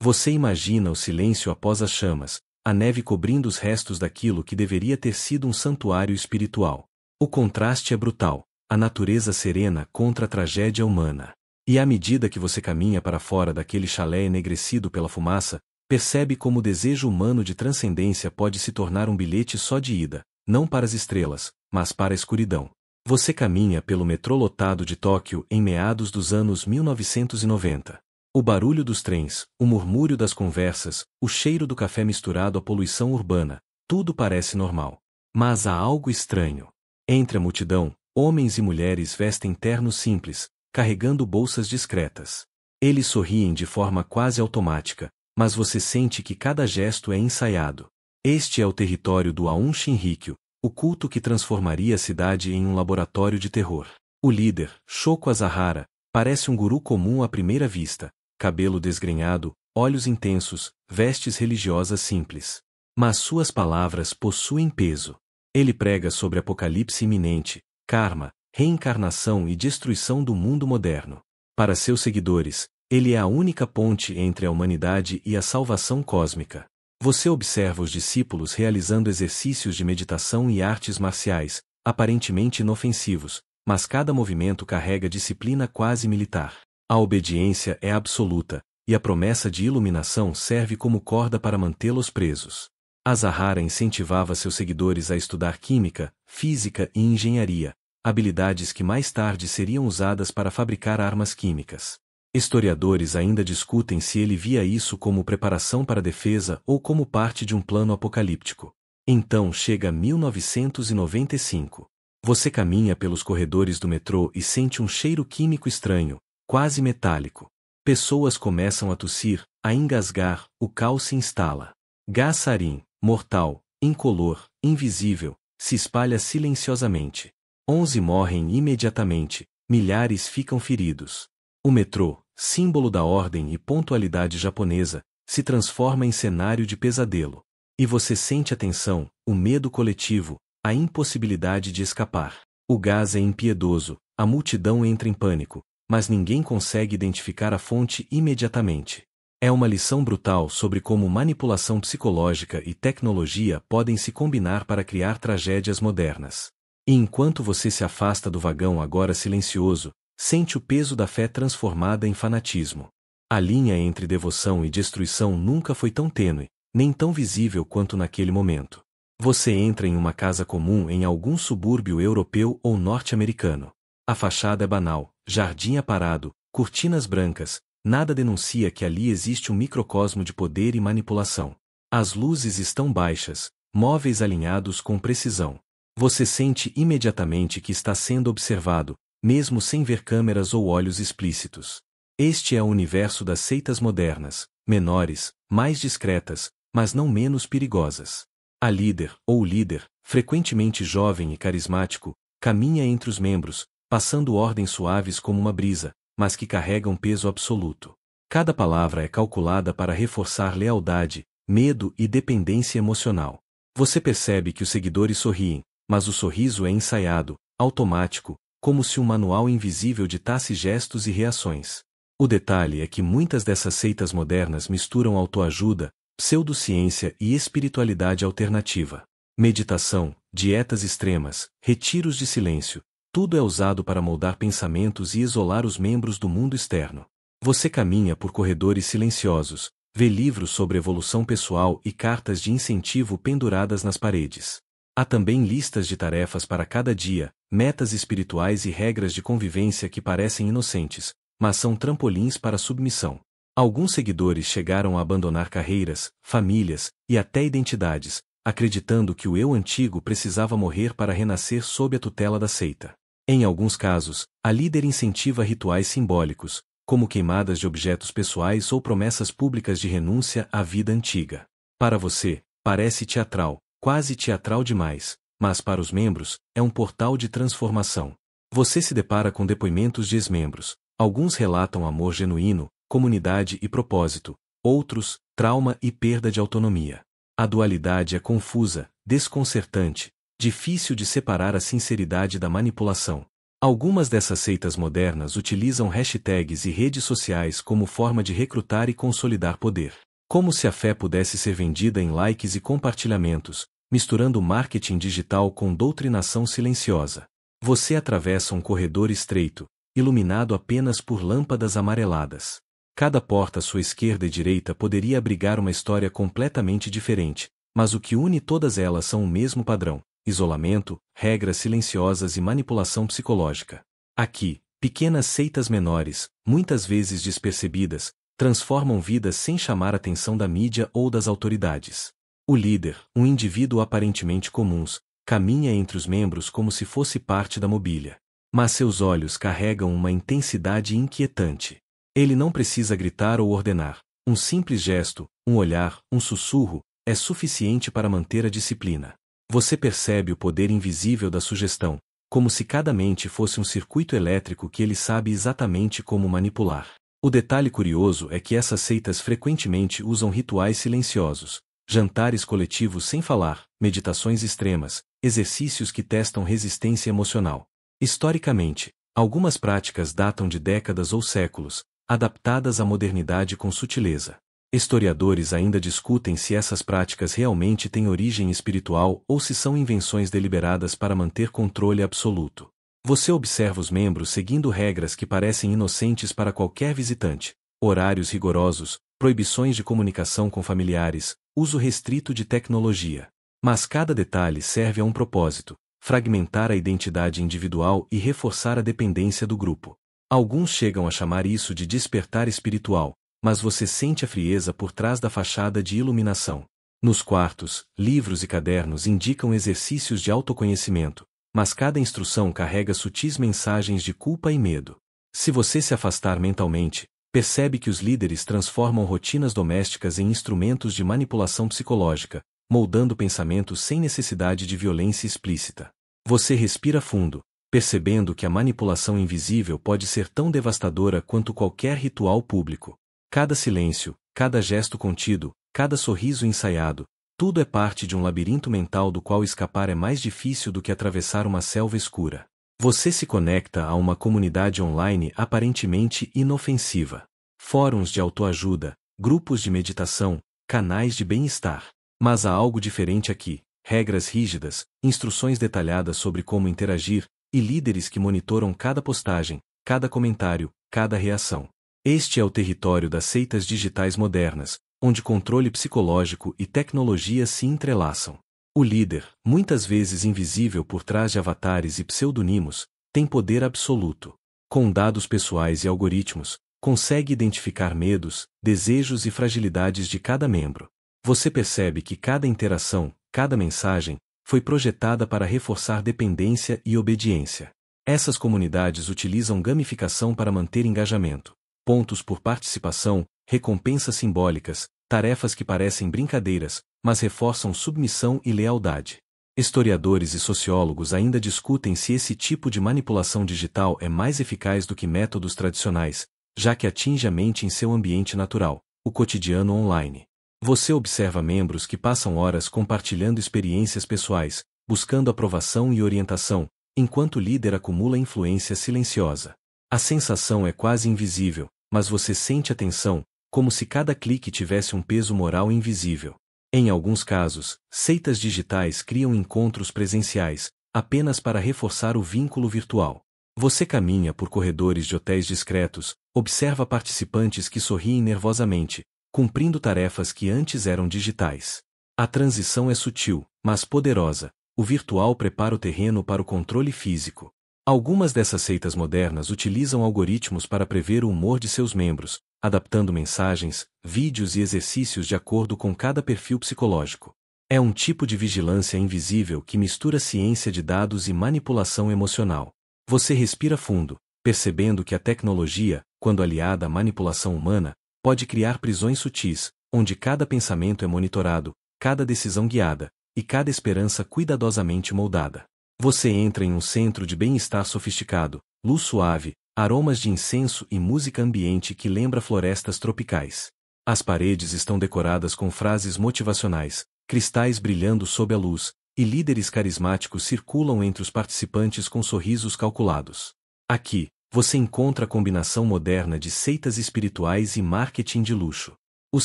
Você imagina o silêncio após as chamas, a neve cobrindo os restos daquilo que deveria ter sido um santuário espiritual. O contraste é brutal, a natureza serena contra a tragédia humana. E à medida que você caminha para fora daquele chalé enegrecido pela fumaça, percebe como o desejo humano de transcendência pode se tornar um bilhete só de ida, não para as estrelas, mas para a escuridão. Você caminha pelo metrô lotado de Tóquio em meados dos anos 1990. O barulho dos trens, o murmúrio das conversas, o cheiro do café misturado à poluição urbana, tudo parece normal. Mas há algo estranho. Entre a multidão, homens e mulheres vestem ternos simples, carregando bolsas discretas. Eles sorriem de forma quase automática, mas você sente que cada gesto é ensaiado. Este é o território do Aum Shinrikyo, o culto que transformaria a cidade em um laboratório de terror. O líder, Shoko Asahara, parece um guru comum à primeira vista, cabelo desgrenhado, olhos intensos, vestes religiosas simples. Mas suas palavras possuem peso. Ele prega sobre apocalipse iminente, karma, reencarnação e destruição do mundo moderno. Para seus seguidores, ele é a única ponte entre a humanidade e a salvação cósmica. Você observa os discípulos realizando exercícios de meditação e artes marciais, aparentemente inofensivos, mas cada movimento carrega disciplina quase militar. A obediência é absoluta, e a promessa de iluminação serve como corda para mantê-los presos. Asahara incentivava seus seguidores a estudar química, física e engenharia, habilidades que mais tarde seriam usadas para fabricar armas químicas. Historiadores ainda discutem se ele via isso como preparação para a defesa ou como parte de um plano apocalíptico. Então chega 1995. Você caminha pelos corredores do metrô e sente um cheiro químico estranho, quase metálico. Pessoas começam a tossir, a engasgar, o caos se instala. Gás sarin, mortal, incolor, invisível, se espalha silenciosamente. 11 morrem imediatamente, milhares ficam feridos. O metrô, símbolo da ordem e pontualidade japonesa, se transforma em cenário de pesadelo. E você sente a tensão, o medo coletivo, a impossibilidade de escapar. O gás é impiedoso, a multidão entra em pânico, mas ninguém consegue identificar a fonte imediatamente. É uma lição brutal sobre como manipulação psicológica e tecnologia podem se combinar para criar tragédias modernas. E enquanto você se afasta do vagão agora silencioso, sente o peso da fé transformada em fanatismo. A linha entre devoção e destruição nunca foi tão tênue, nem tão visível quanto naquele momento. Você entra em uma casa comum em algum subúrbio europeu ou norte-americano. A fachada é banal, jardim aparado, cortinas brancas, nada denuncia que ali existe um microcosmo de poder e manipulação. As luzes estão baixas, móveis alinhados com precisão. Você sente imediatamente que está sendo observado, mesmo sem ver câmeras ou olhos explícitos. Este é o universo das seitas modernas, menores, mais discretas, mas não menos perigosas. A líder, ou líder, frequentemente jovem e carismático, caminha entre os membros, passando ordens suaves como uma brisa, mas que carregam peso absoluto. Cada palavra é calculada para reforçar lealdade, medo e dependência emocional. Você percebe que os seguidores sorriem, mas o sorriso é ensaiado, automático, como se um manual invisível ditasse gestos e reações. O detalhe é que muitas dessas seitas modernas misturam autoajuda, pseudociência e espiritualidade alternativa. Meditação, dietas extremas, retiros de silêncio, tudo é usado para moldar pensamentos e isolar os membros do mundo externo. Você caminha por corredores silenciosos, vê livros sobre evolução pessoal e cartas de incentivo penduradas nas paredes. Há também listas de tarefas para cada dia, metas espirituais e regras de convivência que parecem inocentes, mas são trampolins para a submissão. Alguns seguidores chegaram a abandonar carreiras, famílias e até identidades, acreditando que o eu antigo precisava morrer para renascer sob a tutela da seita. Em alguns casos, a líder incentiva rituais simbólicos, como queimadas de objetos pessoais ou promessas públicas de renúncia à vida antiga. Para você, parece teatral, quase teatral demais, mas para os membros, é um portal de transformação. Você se depara com depoimentos de ex-membros. Alguns relatam amor genuíno, comunidade e propósito, outros, trauma e perda de autonomia. A dualidade é confusa, desconcertante, difícil de separar a sinceridade da manipulação. Algumas dessas seitas modernas utilizam hashtags e redes sociais como forma de recrutar e consolidar poder. Como se a fé pudesse ser vendida em likes e compartilhamentos, misturando marketing digital com doutrinação silenciosa. Você atravessa um corredor estreito, iluminado apenas por lâmpadas amareladas. Cada porta à sua esquerda e direita poderia abrigar uma história completamente diferente, mas o que une todas elas são o mesmo padrão: isolamento, regras silenciosas e manipulação psicológica. Aqui, pequenas seitas menores, muitas vezes despercebidas, transformam vidas sem chamar a atenção da mídia ou das autoridades. O líder, um indivíduo aparentemente comum, caminha entre os membros como se fosse parte da mobília. Mas seus olhos carregam uma intensidade inquietante. Ele não precisa gritar ou ordenar. Um simples gesto, um olhar, um sussurro, é suficiente para manter a disciplina. Você percebe o poder invisível da sugestão, como se cada mente fosse um circuito elétrico que ele sabe exatamente como manipular. O detalhe curioso é que essas seitas frequentemente usam rituais silenciosos, jantares coletivos sem falar, meditações extremas, exercícios que testam resistência emocional. Historicamente, algumas práticas datam de décadas ou séculos, adaptadas à modernidade com sutileza. Historiadores ainda discutem se essas práticas realmente têm origem espiritual ou se são invenções deliberadas para manter controle absoluto. Você observa os membros seguindo regras que parecem inocentes para qualquer visitante: horários rigorosos, proibições de comunicação com familiares, uso restrito de tecnologia. Mas cada detalhe serve a um propósito: fragmentar a identidade individual e reforçar a dependência do grupo. Alguns chegam a chamar isso de despertar espiritual, mas você sente a frieza por trás da fachada de iluminação. Nos quartos, livros e cadernos indicam exercícios de autoconhecimento, mas cada instrução carrega sutis mensagens de culpa e medo. Se você se afastar mentalmente, percebe que os líderes transformam rotinas domésticas em instrumentos de manipulação psicológica, moldando pensamentos sem necessidade de violência explícita. Você respira fundo, percebendo que a manipulação invisível pode ser tão devastadora quanto qualquer ritual público. Cada silêncio, cada gesto contido, cada sorriso ensaiado, tudo é parte de um labirinto mental do qual escapar é mais difícil do que atravessar uma selva escura. Você se conecta a uma comunidade online aparentemente inofensiva. Fóruns de autoajuda, grupos de meditação, canais de bem-estar. Mas há algo diferente aqui: regras rígidas, instruções detalhadas sobre como interagir, e líderes que monitoram cada postagem, cada comentário, cada reação. Este é o território das seitas digitais modernas, onde controle psicológico e tecnologia se entrelaçam. O líder, muitas vezes invisível por trás de avatares e pseudonimos, tem poder absoluto. Com dados pessoais e algoritmos, consegue identificar medos, desejos e fragilidades de cada membro. Você percebe que cada interação, cada mensagem, foi projetada para reforçar dependência e obediência. Essas comunidades utilizam gamificação para manter engajamento. Pontos por participação, recompensas simbólicas, tarefas que parecem brincadeiras, mas reforçam submissão e lealdade. Historiadores e sociólogos ainda discutem se esse tipo de manipulação digital é mais eficaz do que métodos tradicionais, já que atinge a mente em seu ambiente natural, o cotidiano online. Você observa membros que passam horas compartilhando experiências pessoais, buscando aprovação e orientação, enquanto o líder acumula influência silenciosa. A sensação é quase invisível, mas você sente a tensão, como se cada clique tivesse um peso moral invisível. Em alguns casos, seitas digitais criam encontros presenciais, apenas para reforçar o vínculo virtual. Você caminha por corredores de hotéis discretos, observa participantes que sorriem nervosamente, cumprindo tarefas que antes eram digitais. A transição é sutil, mas poderosa. O virtual prepara o terreno para o controle físico. Algumas dessas seitas modernas utilizam algoritmos para prever o humor de seus membros, adaptando mensagens, vídeos e exercícios de acordo com cada perfil psicológico. É um tipo de vigilância invisível que mistura ciência de dados e manipulação emocional. Você respira fundo, percebendo que a tecnologia, quando aliada à manipulação humana, pode criar prisões sutis, onde cada pensamento é monitorado, cada decisão guiada, e cada esperança cuidadosamente moldada. Você entra em um centro de bem-estar sofisticado, luz suave, aromas de incenso e música ambiente que lembra florestas tropicais. As paredes estão decoradas com frases motivacionais, cristais brilhando sob a luz, e líderes carismáticos circulam entre os participantes com sorrisos calculados. Aqui, você encontra a combinação moderna de seitas espirituais e marketing de luxo. Os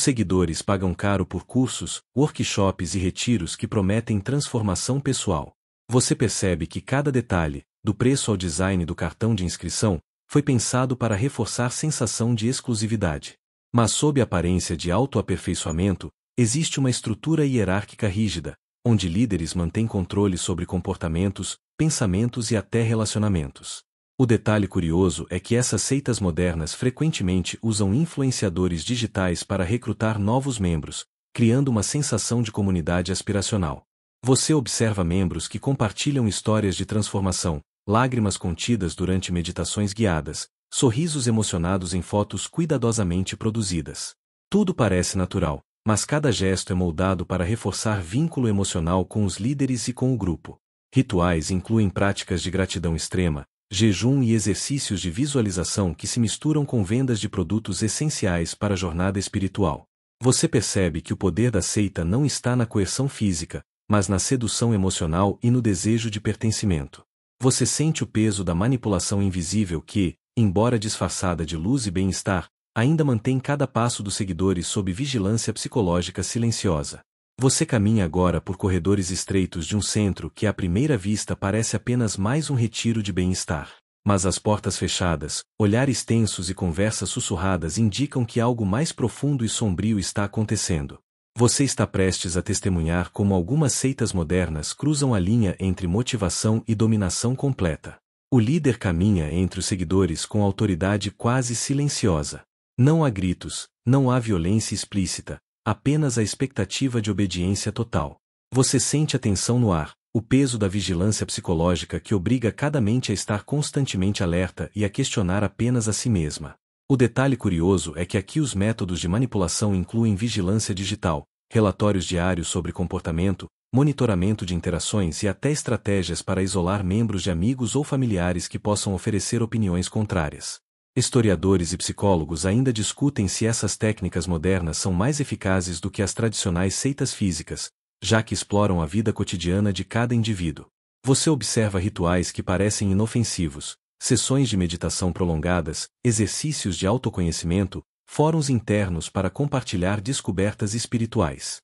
seguidores pagam caro por cursos, workshops e retiros que prometem transformação pessoal. Você percebe que cada detalhe, do preço ao design do cartão de inscrição, foi pensado para reforçar sensação de exclusividade. Mas sob a aparência de autoaperfeiçoamento, existe uma estrutura hierárquica rígida, onde líderes mantêm controle sobre comportamentos, pensamentos e até relacionamentos. O detalhe curioso é que essas seitas modernas frequentemente usam influenciadores digitais para recrutar novos membros, criando uma sensação de comunidade aspiracional. Você observa membros que compartilham histórias de transformação, lágrimas contidas durante meditações guiadas, sorrisos emocionados em fotos cuidadosamente produzidas. Tudo parece natural, mas cada gesto é moldado para reforçar vínculo emocional com os líderes e com o grupo. Rituais incluem práticas de gratidão extrema, jejum e exercícios de visualização que se misturam com vendas de produtos essenciais para a jornada espiritual. Você percebe que o poder da seita não está na coerção física, mas na sedução emocional e no desejo de pertencimento. Você sente o peso da manipulação invisível que, embora disfarçada de luz e bem-estar, ainda mantém cada passo dos seguidores sob vigilância psicológica silenciosa. Você caminha agora por corredores estreitos de um centro que à primeira vista parece apenas mais um retiro de bem-estar. Mas as portas fechadas, olhares tensos e conversas sussurradas indicam que algo mais profundo e sombrio está acontecendo. Você está prestes a testemunhar como algumas seitas modernas cruzam a linha entre motivação e dominação completa. O líder caminha entre os seguidores com autoridade quase silenciosa. Não há gritos, não há violência explícita, apenas a expectativa de obediência total. Você sente a tensão no ar, o peso da vigilância psicológica que obriga cada mente a estar constantemente alerta e a questionar apenas a si mesma. O detalhe curioso é que aqui os métodos de manipulação incluem vigilância digital, relatórios diários sobre comportamento, monitoramento de interações e até estratégias para isolar membros de amigos ou familiares que possam oferecer opiniões contrárias. Historiadores e psicólogos ainda discutem se essas técnicas modernas são mais eficazes do que as tradicionais seitas físicas, já que exploram a vida cotidiana de cada indivíduo. Você observa rituais que parecem inofensivos, sessões de meditação prolongadas, exercícios de autoconhecimento, fóruns internos para compartilhar descobertas espirituais.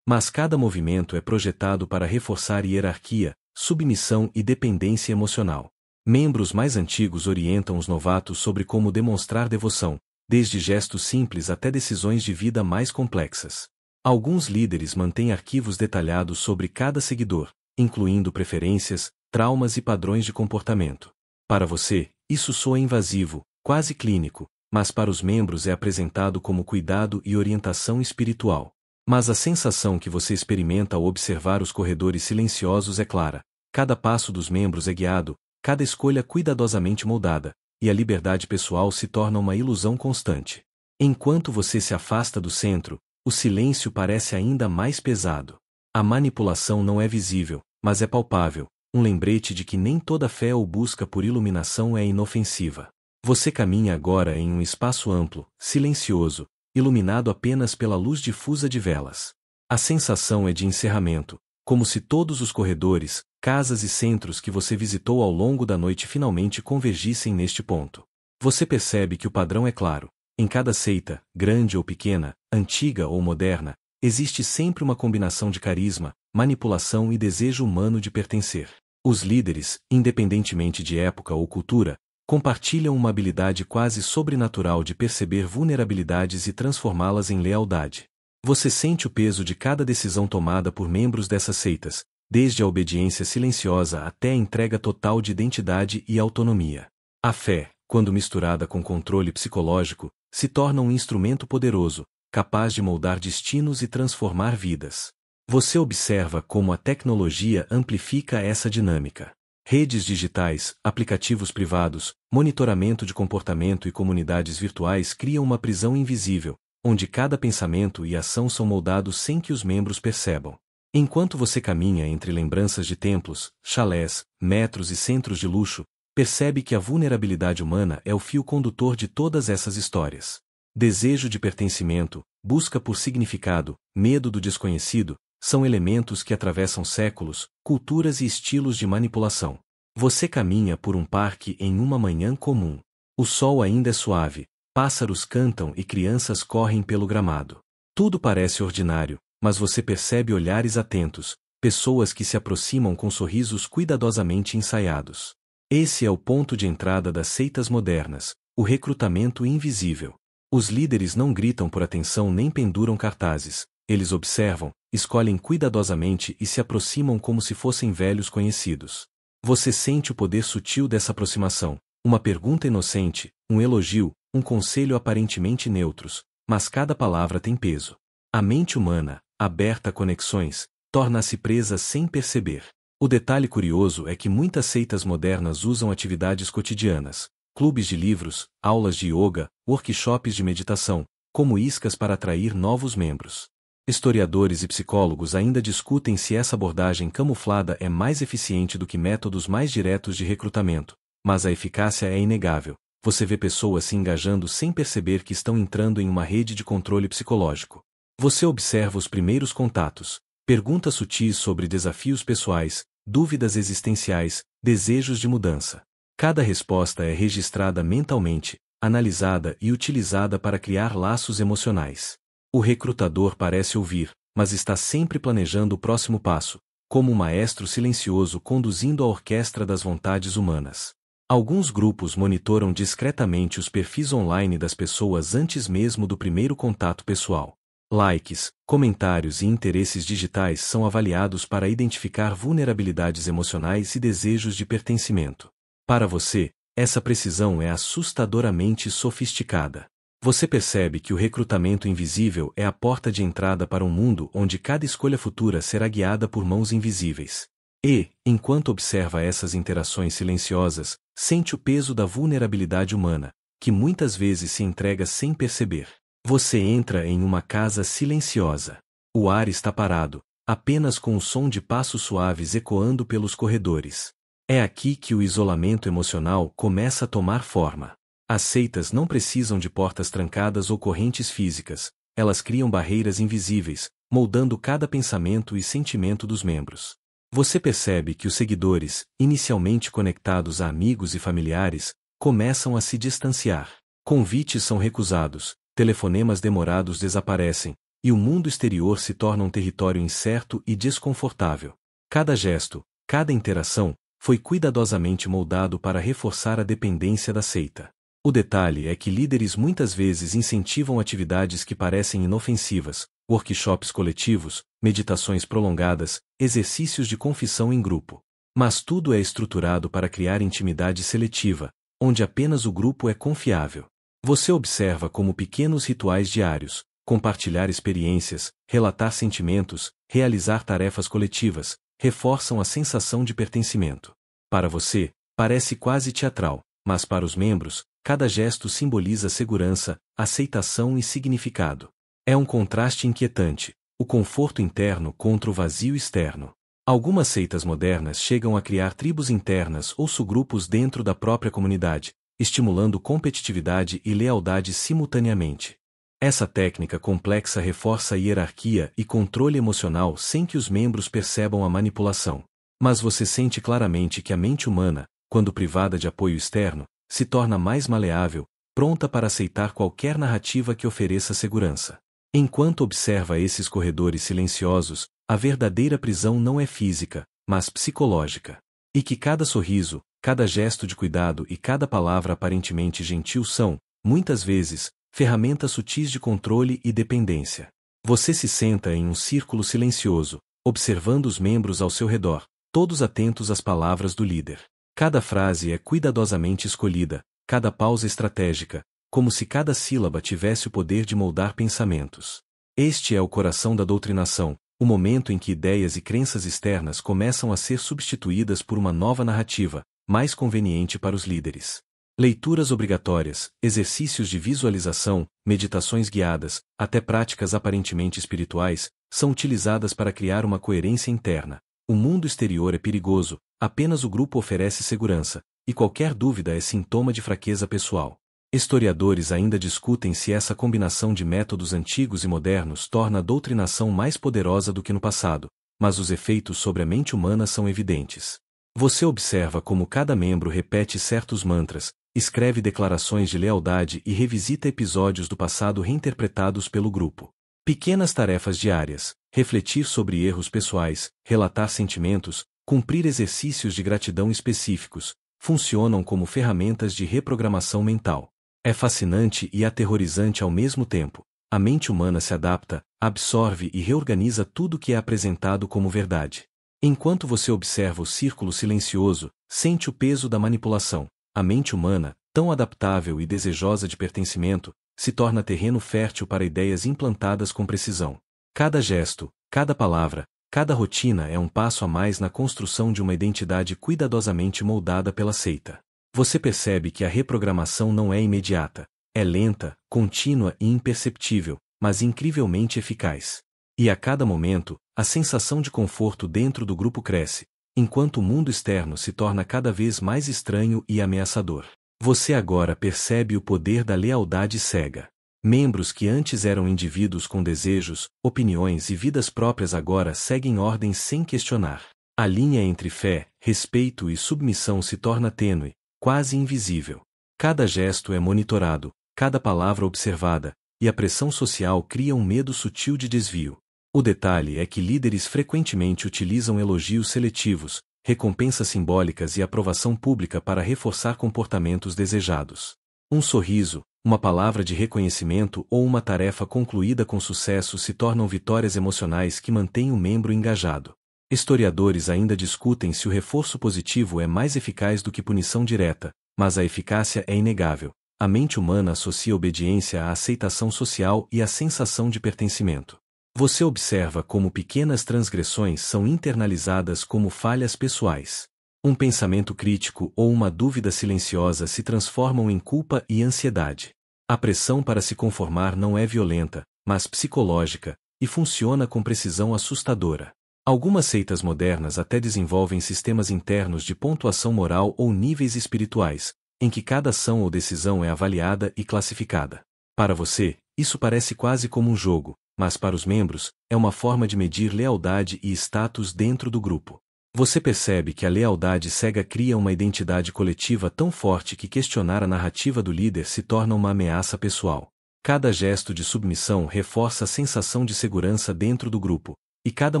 Mas cada movimento é projetado para reforçar hierarquia, submissão e dependência emocional. Membros mais antigos orientam os novatos sobre como demonstrar devoção, desde gestos simples até decisões de vida mais complexas. Alguns líderes mantêm arquivos detalhados sobre cada seguidor, incluindo preferências, traumas e padrões de comportamento. Para você, isso soa invasivo, quase clínico, mas para os membros é apresentado como cuidado e orientação espiritual. Mas a sensação que você experimenta ao observar os corredores silenciosos é clara. Cada passo dos membros é guiado, cada escolha cuidadosamente moldada, e a liberdade pessoal se torna uma ilusão constante. Enquanto você se afasta do centro, o silêncio parece ainda mais pesado. A manipulação não é visível, mas é palpável, um lembrete de que nem toda fé ou busca por iluminação é inofensiva. Você caminha agora em um espaço amplo, silencioso, iluminado apenas pela luz difusa de velas. A sensação é de encerramento, como se todos os corredores, casas e centros que você visitou ao longo da noite finalmente convergissem neste ponto. Você percebe que o padrão é claro. Em cada seita, grande ou pequena, antiga ou moderna, existe sempre uma combinação de carisma, manipulação e desejo humano de pertencer. Os líderes, independentemente de época ou cultura, compartilham uma habilidade quase sobrenatural de perceber vulnerabilidades e transformá-las em lealdade. Você sente o peso de cada decisão tomada por membros dessas seitas, desde a obediência silenciosa até a entrega total de identidade e autonomia. A fé, quando misturada com controle psicológico, se torna um instrumento poderoso, capaz de moldar destinos e transformar vidas. Você observa como a tecnologia amplifica essa dinâmica. Redes digitais, aplicativos privados, monitoramento de comportamento e comunidades virtuais criam uma prisão invisível, onde cada pensamento e ação são moldados sem que os membros percebam. Enquanto você caminha entre lembranças de templos, chalés, metros e centros de luxo, percebe que a vulnerabilidade humana é o fio condutor de todas essas histórias. Desejo de pertencimento, busca por significado, medo do desconhecido, são elementos que atravessam séculos, culturas e estilos de manipulação. Você caminha por um parque em uma manhã comum. O sol ainda é suave, pássaros cantam e crianças correm pelo gramado. Tudo parece ordinário, mas você percebe olhares atentos, pessoas que se aproximam com sorrisos cuidadosamente ensaiados. Esse é o ponto de entrada das seitas modernas, o recrutamento invisível. Os líderes não gritam por atenção nem penduram cartazes, eles observam, escolhem cuidadosamente e se aproximam como se fossem velhos conhecidos. Você sente o poder sutil dessa aproximação, uma pergunta inocente, um elogio, um conselho aparentemente neutros, mas cada palavra tem peso. A mente humana, aberta a conexões, torna-se presa sem perceber. O detalhe curioso é que muitas seitas modernas usam atividades cotidianas, clubes de livros, aulas de yoga, workshops de meditação, como iscas para atrair novos membros. Historiadores e psicólogos ainda discutem se essa abordagem camuflada é mais eficiente do que métodos mais diretos de recrutamento, mas a eficácia é inegável. Você vê pessoas se engajando sem perceber que estão entrando em uma rede de controle psicológico. Você observa os primeiros contatos, perguntas sutis sobre desafios pessoais, dúvidas existenciais, desejos de mudança. Cada resposta é registrada mentalmente, analisada e utilizada para criar laços emocionais. O recrutador parece ouvir, mas está sempre planejando o próximo passo, como um maestro silencioso conduzindo a orquestra das vontades humanas. Alguns grupos monitoram discretamente os perfis online das pessoas antes mesmo do primeiro contato pessoal. Likes, comentários e interesses digitais são avaliados para identificar vulnerabilidades emocionais e desejos de pertencimento. Para você, essa precisão é assustadoramente sofisticada. Você percebe que o recrutamento invisível é a porta de entrada para um mundo onde cada escolha futura será guiada por mãos invisíveis. E, enquanto observa essas interações silenciosas, sente o peso da vulnerabilidade humana, que muitas vezes se entrega sem perceber. Você entra em uma casa silenciosa. O ar está parado, apenas com o som de passos suaves ecoando pelos corredores. É aqui que o isolamento emocional começa a tomar forma. As seitas não precisam de portas trancadas ou correntes físicas, elas criam barreiras invisíveis, moldando cada pensamento e sentimento dos membros. Você percebe que os seguidores, inicialmente conectados a amigos e familiares, começam a se distanciar. Convites são recusados, telefonemas demorados desaparecem, e o mundo exterior se torna um território incerto e desconfortável. Cada gesto, cada interação, foi cuidadosamente moldado para reforçar a dependência da seita. O detalhe é que líderes muitas vezes incentivam atividades que parecem inofensivas, workshops coletivos, meditações prolongadas, exercícios de confissão em grupo. Mas tudo é estruturado para criar intimidade seletiva, onde apenas o grupo é confiável. Você observa como pequenos rituais diários, compartilhar experiências, relatar sentimentos, realizar tarefas coletivas, reforçam a sensação de pertencimento. Para você, parece quase teatral, mas para os membros, cada gesto simboliza segurança, aceitação e significado. É um contraste inquietante, o conforto interno contra o vazio externo. Algumas seitas modernas chegam a criar tribos internas ou subgrupos dentro da própria comunidade, estimulando competitividade e lealdade simultaneamente. Essa técnica complexa reforça a hierarquia e controle emocional sem que os membros percebam a manipulação. Mas você sente claramente que a mente humana, quando privada de apoio externo, se torna mais maleável, pronta para aceitar qualquer narrativa que ofereça segurança. Enquanto observa esses corredores silenciosos, a verdadeira prisão não é física, mas psicológica. E que cada sorriso, cada gesto de cuidado e cada palavra aparentemente gentil são, muitas vezes, ferramentas sutis de controle e dependência. Você se senta em um círculo silencioso, observando os membros ao seu redor, todos atentos às palavras do líder. Cada frase é cuidadosamente escolhida, cada pausa estratégica, como se cada sílaba tivesse o poder de moldar pensamentos. Este é o coração da doutrinação, o momento em que ideias e crenças externas começam a ser substituídas por uma nova narrativa, mais conveniente para os líderes. Leituras obrigatórias, exercícios de visualização, meditações guiadas, até práticas aparentemente espirituais, são utilizadas para criar uma coerência interna. O mundo exterior é perigoso, apenas o grupo oferece segurança, e qualquer dúvida é sintoma de fraqueza pessoal. Historiadores ainda discutem se essa combinação de métodos antigos e modernos torna a doutrinação mais poderosa do que no passado, mas os efeitos sobre a mente humana são evidentes. Você observa como cada membro repete certos mantras, escreve declarações de lealdade e revisita episódios do passado reinterpretados pelo grupo. Pequenas tarefas diárias, refletir sobre erros pessoais, relatar sentimentos, cumprir exercícios de gratidão específicos, funcionam como ferramentas de reprogramação mental. É fascinante e aterrorizante ao mesmo tempo. A mente humana se adapta, absorve e reorganiza tudo que é apresentado como verdade. Enquanto você observa o círculo silencioso, sente o peso da manipulação. A mente humana, tão adaptável e desejosa de pertencimento, se torna terreno fértil para ideias implantadas com precisão. Cada gesto, cada palavra, cada rotina é um passo a mais na construção de uma identidade cuidadosamente moldada pela seita. Você percebe que a reprogramação não é imediata, é lenta, contínua e imperceptível, mas incrivelmente eficaz. E a cada momento, a sensação de conforto dentro do grupo cresce, enquanto o mundo externo se torna cada vez mais estranho e ameaçador. Você agora percebe o poder da lealdade cega. Membros que antes eram indivíduos com desejos, opiniões e vidas próprias agora seguem ordens sem questionar. A linha entre fé, respeito e submissão se torna tênue, quase invisível. Cada gesto é monitorado, cada palavra observada, e a pressão social cria um medo sutil de desvio. O detalhe é que líderes frequentemente utilizam elogios seletivos, recompensas simbólicas e aprovação pública para reforçar comportamentos desejados. Um sorriso, uma palavra de reconhecimento ou uma tarefa concluída com sucesso se tornam vitórias emocionais que mantêm o membro engajado. Historiadores ainda discutem se o reforço positivo é mais eficaz do que punição direta, mas a eficácia é inegável. A mente humana associa obediência à aceitação social e à sensação de pertencimento. Você observa como pequenas transgressões são internalizadas como falhas pessoais. Um pensamento crítico ou uma dúvida silenciosa se transformam em culpa e ansiedade. A pressão para se conformar não é violenta, mas psicológica, e funciona com precisão assustadora. Algumas seitas modernas até desenvolvem sistemas internos de pontuação moral ou níveis espirituais, em que cada ação ou decisão é avaliada e classificada. Para você, isso parece quase como um jogo, mas para os membros, é uma forma de medir lealdade e status dentro do grupo. Você percebe que a lealdade cega cria uma identidade coletiva tão forte que questionar a narrativa do líder se torna uma ameaça pessoal. Cada gesto de submissão reforça a sensação de segurança dentro do grupo, e cada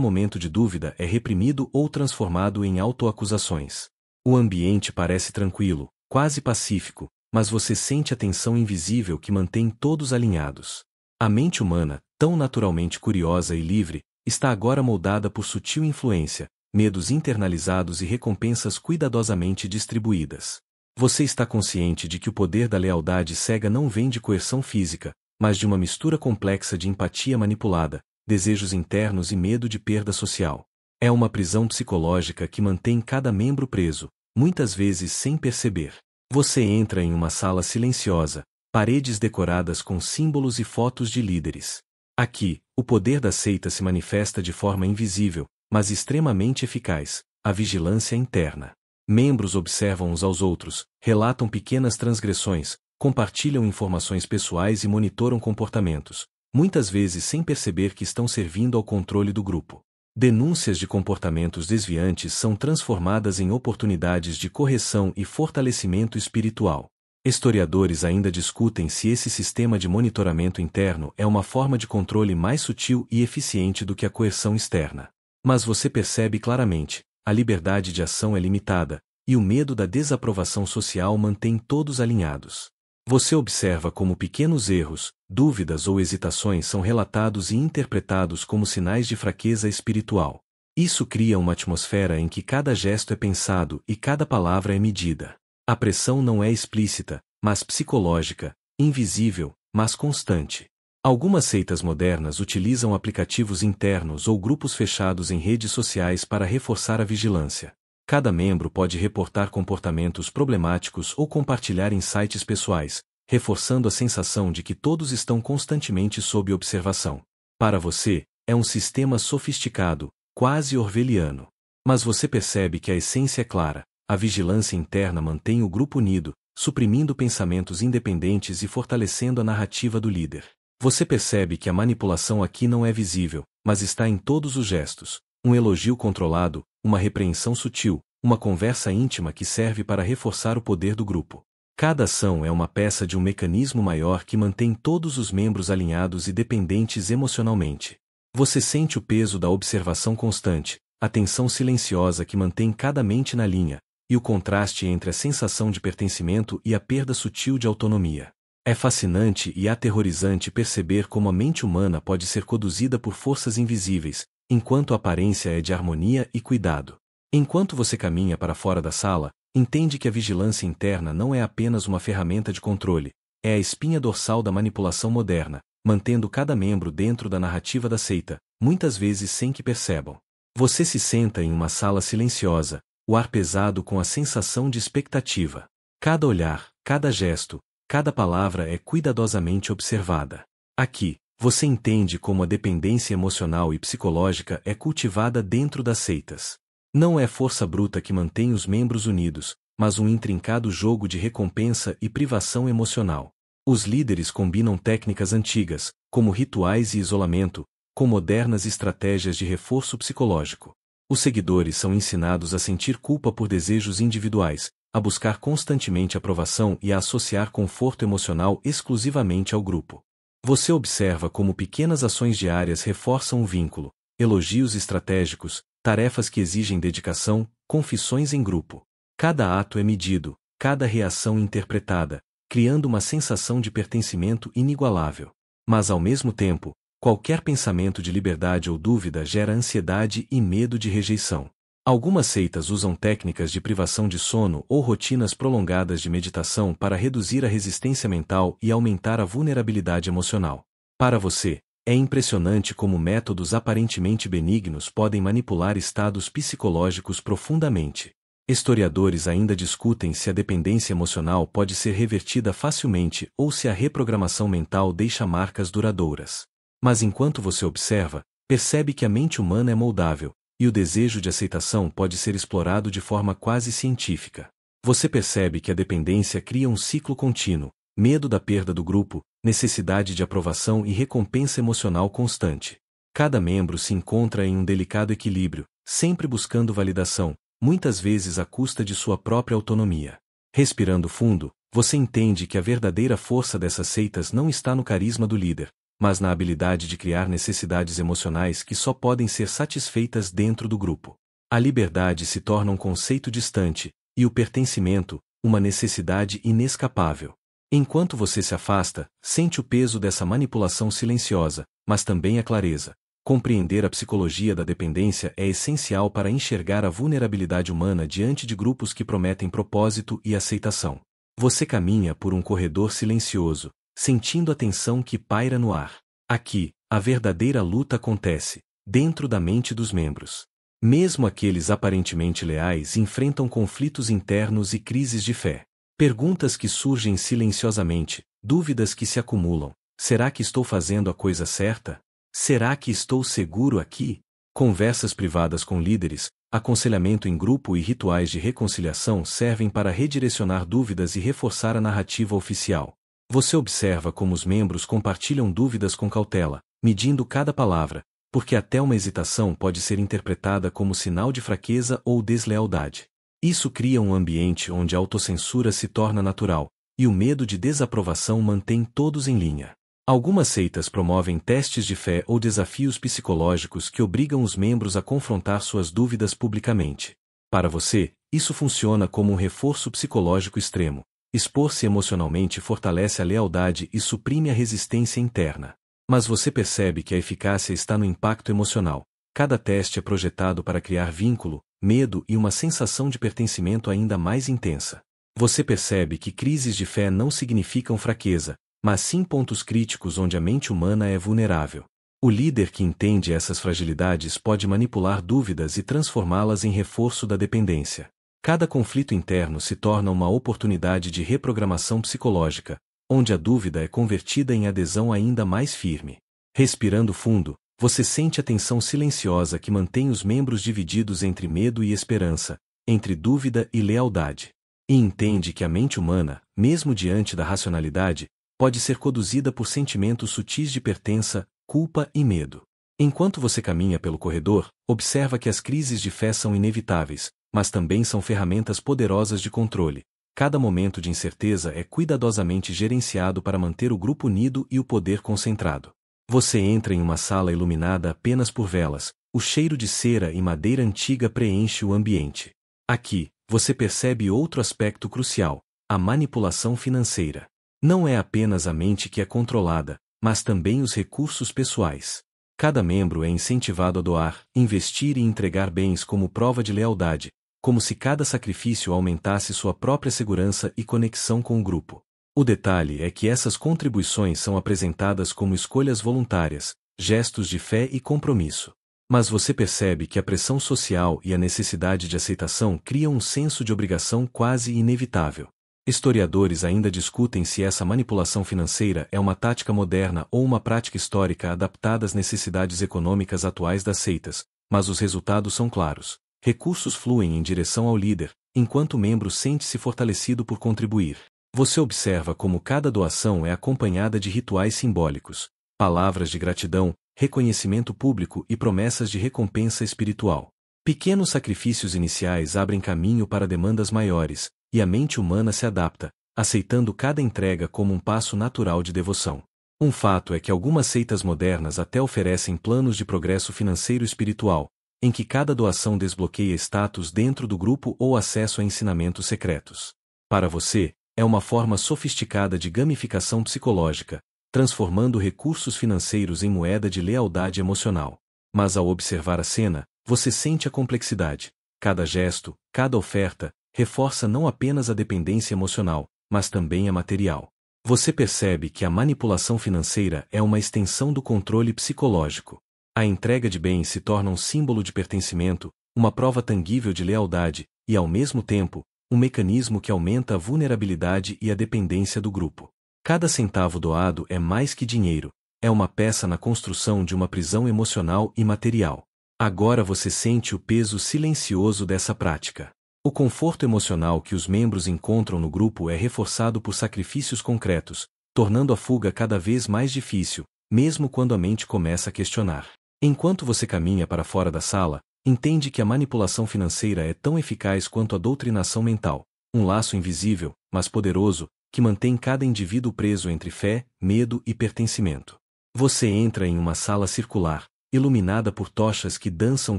momento de dúvida é reprimido ou transformado em autoacusações. O ambiente parece tranquilo, quase pacífico, mas você sente a tensão invisível que mantém todos alinhados. A mente humana, tão naturalmente curiosa e livre, está agora moldada por sutil influência, medos internalizados e recompensas cuidadosamente distribuídas. Você está consciente de que o poder da lealdade cega não vem de coerção física, mas de uma mistura complexa de empatia manipulada, desejos internos e medo de perda social. É uma prisão psicológica que mantém cada membro preso, muitas vezes sem perceber. Você entra em uma sala silenciosa, paredes decoradas com símbolos e fotos de líderes. Aqui, o poder da seita se manifesta de forma invisível, mas extremamente eficaz, a vigilância interna. Membros observam uns aos outros, relatam pequenas transgressões, compartilham informações pessoais e monitoram comportamentos, muitas vezes sem perceber que estão servindo ao controle do grupo. Denúncias de comportamentos desviantes são transformadas em oportunidades de correção e fortalecimento espiritual. Historiadores ainda discutem se esse sistema de monitoramento interno é uma forma de controle mais sutil e eficiente do que a coerção externa. Mas você percebe claramente, a liberdade de ação é limitada, e o medo da desaprovação social mantém todos alinhados. Você observa como pequenos erros, dúvidas ou hesitações são relatados e interpretados como sinais de fraqueza espiritual. Isso cria uma atmosfera em que cada gesto é pensado e cada palavra é medida. A pressão não é explícita, mas psicológica, invisível, mas constante. Algumas seitas modernas utilizam aplicativos internos ou grupos fechados em redes sociais para reforçar a vigilância. Cada membro pode reportar comportamentos problemáticos ou compartilhar insights pessoais, reforçando a sensação de que todos estão constantemente sob observação. Para você, é um sistema sofisticado, quase orwelliano. Mas você percebe que a essência é clara: a vigilância interna mantém o grupo unido, suprimindo pensamentos independentes e fortalecendo a narrativa do líder. Você percebe que a manipulação aqui não é visível, mas está em todos os gestos: um elogio controlado, uma repreensão sutil, uma conversa íntima que serve para reforçar o poder do grupo. Cada ação é uma peça de um mecanismo maior que mantém todos os membros alinhados e dependentes emocionalmente. Você sente o peso da observação constante, a tensão silenciosa que mantém cada mente na linha, e o contraste entre a sensação de pertencimento e a perda sutil de autonomia. É fascinante e aterrorizante perceber como a mente humana pode ser conduzida por forças invisíveis, enquanto a aparência é de harmonia e cuidado. Enquanto você caminha para fora da sala, entende que a vigilância interna não é apenas uma ferramenta de controle, é a espinha dorsal da manipulação moderna, mantendo cada membro dentro da narrativa da seita, muitas vezes sem que percebam. Você se senta em uma sala silenciosa, o ar pesado com a sensação de expectativa. Cada olhar, cada gesto, cada palavra é cuidadosamente observada. Aqui, você entende como a dependência emocional e psicológica é cultivada dentro das seitas. Não é força bruta que mantém os membros unidos, mas um intrincado jogo de recompensa e privação emocional. Os líderes combinam técnicas antigas, como rituais e isolamento, com modernas estratégias de reforço psicológico. Os seguidores são ensinados a sentir culpa por desejos individuais, a buscar constantemente aprovação e a associar conforto emocional exclusivamente ao grupo. Você observa como pequenas ações diárias reforçam o vínculo: elogios estratégicos, tarefas que exigem dedicação, confissões em grupo. Cada ato é medido, cada reação interpretada, criando uma sensação de pertencimento inigualável. Mas ao mesmo tempo, qualquer pensamento de liberdade ou dúvida gera ansiedade e medo de rejeição. Algumas seitas usam técnicas de privação de sono ou rotinas prolongadas de meditação para reduzir a resistência mental e aumentar a vulnerabilidade emocional. Para você, é impressionante como métodos aparentemente benignos podem manipular estados psicológicos profundamente. Historiadores ainda discutem se a dependência emocional pode ser revertida facilmente ou se a reprogramação mental deixa marcas duradouras. Mas enquanto você observa, percebe que a mente humana é moldável, e o desejo de aceitação pode ser explorado de forma quase científica. Você percebe que a dependência cria um ciclo contínuo: medo da perda do grupo, necessidade de aprovação e recompensa emocional constante. Cada membro se encontra em um delicado equilíbrio, sempre buscando validação, muitas vezes à custa de sua própria autonomia. Respirando fundo, você entende que a verdadeira força dessas seitas não está no carisma do líder, mas na habilidade de criar necessidades emocionais que só podem ser satisfeitas dentro do grupo. A liberdade se torna um conceito distante, e o pertencimento, uma necessidade inescapável. Enquanto você se afasta, sente o peso dessa manipulação silenciosa, mas também a clareza. Compreender a psicologia da dependência é essencial para enxergar a vulnerabilidade humana diante de grupos que prometem propósito e aceitação. Você caminha por um corredor silencioso, sentindo a tensão que paira no ar. Aqui, a verdadeira luta acontece, dentro da mente dos membros. Mesmo aqueles aparentemente leais enfrentam conflitos internos e crises de fé. Perguntas que surgem silenciosamente, dúvidas que se acumulam. Será que estou fazendo a coisa certa? Será que estou seguro aqui? Conversas privadas com líderes, aconselhamento em grupo e rituais de reconciliação servem para redirecionar dúvidas e reforçar a narrativa oficial. Você observa como os membros compartilham dúvidas com cautela, medindo cada palavra, porque até uma hesitação pode ser interpretada como sinal de fraqueza ou deslealdade. Isso cria um ambiente onde a autocensura se torna natural, e o medo de desaprovação mantém todos em linha. Algumas seitas promovem testes de fé ou desafios psicológicos que obrigam os membros a confrontar suas dúvidas publicamente. Para você, isso funciona como um reforço psicológico extremo. Expor-se emocionalmente fortalece a lealdade e suprime a resistência interna. Mas você percebe que a eficácia está no impacto emocional. Cada teste é projetado para criar vínculo, medo e uma sensação de pertencimento ainda mais intensa. Você percebe que crises de fé não significam fraqueza, mas sim pontos críticos onde a mente humana é vulnerável. O líder que entende essas fragilidades pode manipular dúvidas e transformá-las em reforço da dependência. Cada conflito interno se torna uma oportunidade de reprogramação psicológica, onde a dúvida é convertida em adesão ainda mais firme. Respirando fundo, você sente a tensão silenciosa que mantém os membros divididos entre medo e esperança, entre dúvida e lealdade. E entende que a mente humana, mesmo diante da racionalidade, pode ser conduzida por sentimentos sutis de pertença, culpa e medo. Enquanto você caminha pelo corredor, observa que as crises de fé são inevitáveis, mas também são ferramentas poderosas de controle. Cada momento de incerteza é cuidadosamente gerenciado para manter o grupo unido e o poder concentrado. Você entra em uma sala iluminada apenas por velas, o cheiro de cera e madeira antiga preenche o ambiente. Aqui, você percebe outro aspecto crucial: a manipulação financeira. Não é apenas a mente que é controlada, mas também os recursos pessoais. Cada membro é incentivado a doar, investir e entregar bens como prova de lealdade, como se cada sacrifício aumentasse sua própria segurança e conexão com o grupo. O detalhe é que essas contribuições são apresentadas como escolhas voluntárias, gestos de fé e compromisso. Mas você percebe que a pressão social e a necessidade de aceitação criam um senso de obrigação quase inevitável. Historiadores ainda discutem se essa manipulação financeira é uma tática moderna ou uma prática histórica adaptada às necessidades econômicas atuais das seitas, mas os resultados são claros. Recursos fluem em direção ao líder, enquanto o membro sente-se fortalecido por contribuir. Você observa como cada doação é acompanhada de rituais simbólicos, palavras de gratidão, reconhecimento público e promessas de recompensa espiritual. Pequenos sacrifícios iniciais abrem caminho para demandas maiores, e a mente humana se adapta, aceitando cada entrega como um passo natural de devoção. Um fato é que algumas seitas modernas até oferecem planos de progresso financeiro e espiritual, em que cada doação desbloqueia status dentro do grupo ou acesso a ensinamentos secretos. Para você, é uma forma sofisticada de gamificação psicológica, transformando recursos financeiros em moeda de lealdade emocional. Mas ao observar a cena, você sente a complexidade. Cada gesto, cada oferta, reforça não apenas a dependência emocional, mas também a material. Você percebe que a manipulação financeira é uma extensão do controle psicológico. A entrega de bens se torna um símbolo de pertencimento, uma prova tangível de lealdade, e ao mesmo tempo, um mecanismo que aumenta a vulnerabilidade e a dependência do grupo. Cada centavo doado é mais que dinheiro, é uma peça na construção de uma prisão emocional e material. Agora você sente o peso silencioso dessa prática. O conforto emocional que os membros encontram no grupo é reforçado por sacrifícios concretos, tornando a fuga cada vez mais difícil, mesmo quando a mente começa a questionar. Enquanto você caminha para fora da sala, entende que a manipulação financeira é tão eficaz quanto a doutrinação mental, um laço invisível, mas poderoso, que mantém cada indivíduo preso entre fé, medo e pertencimento. Você entra em uma sala circular, iluminada por tochas que dançam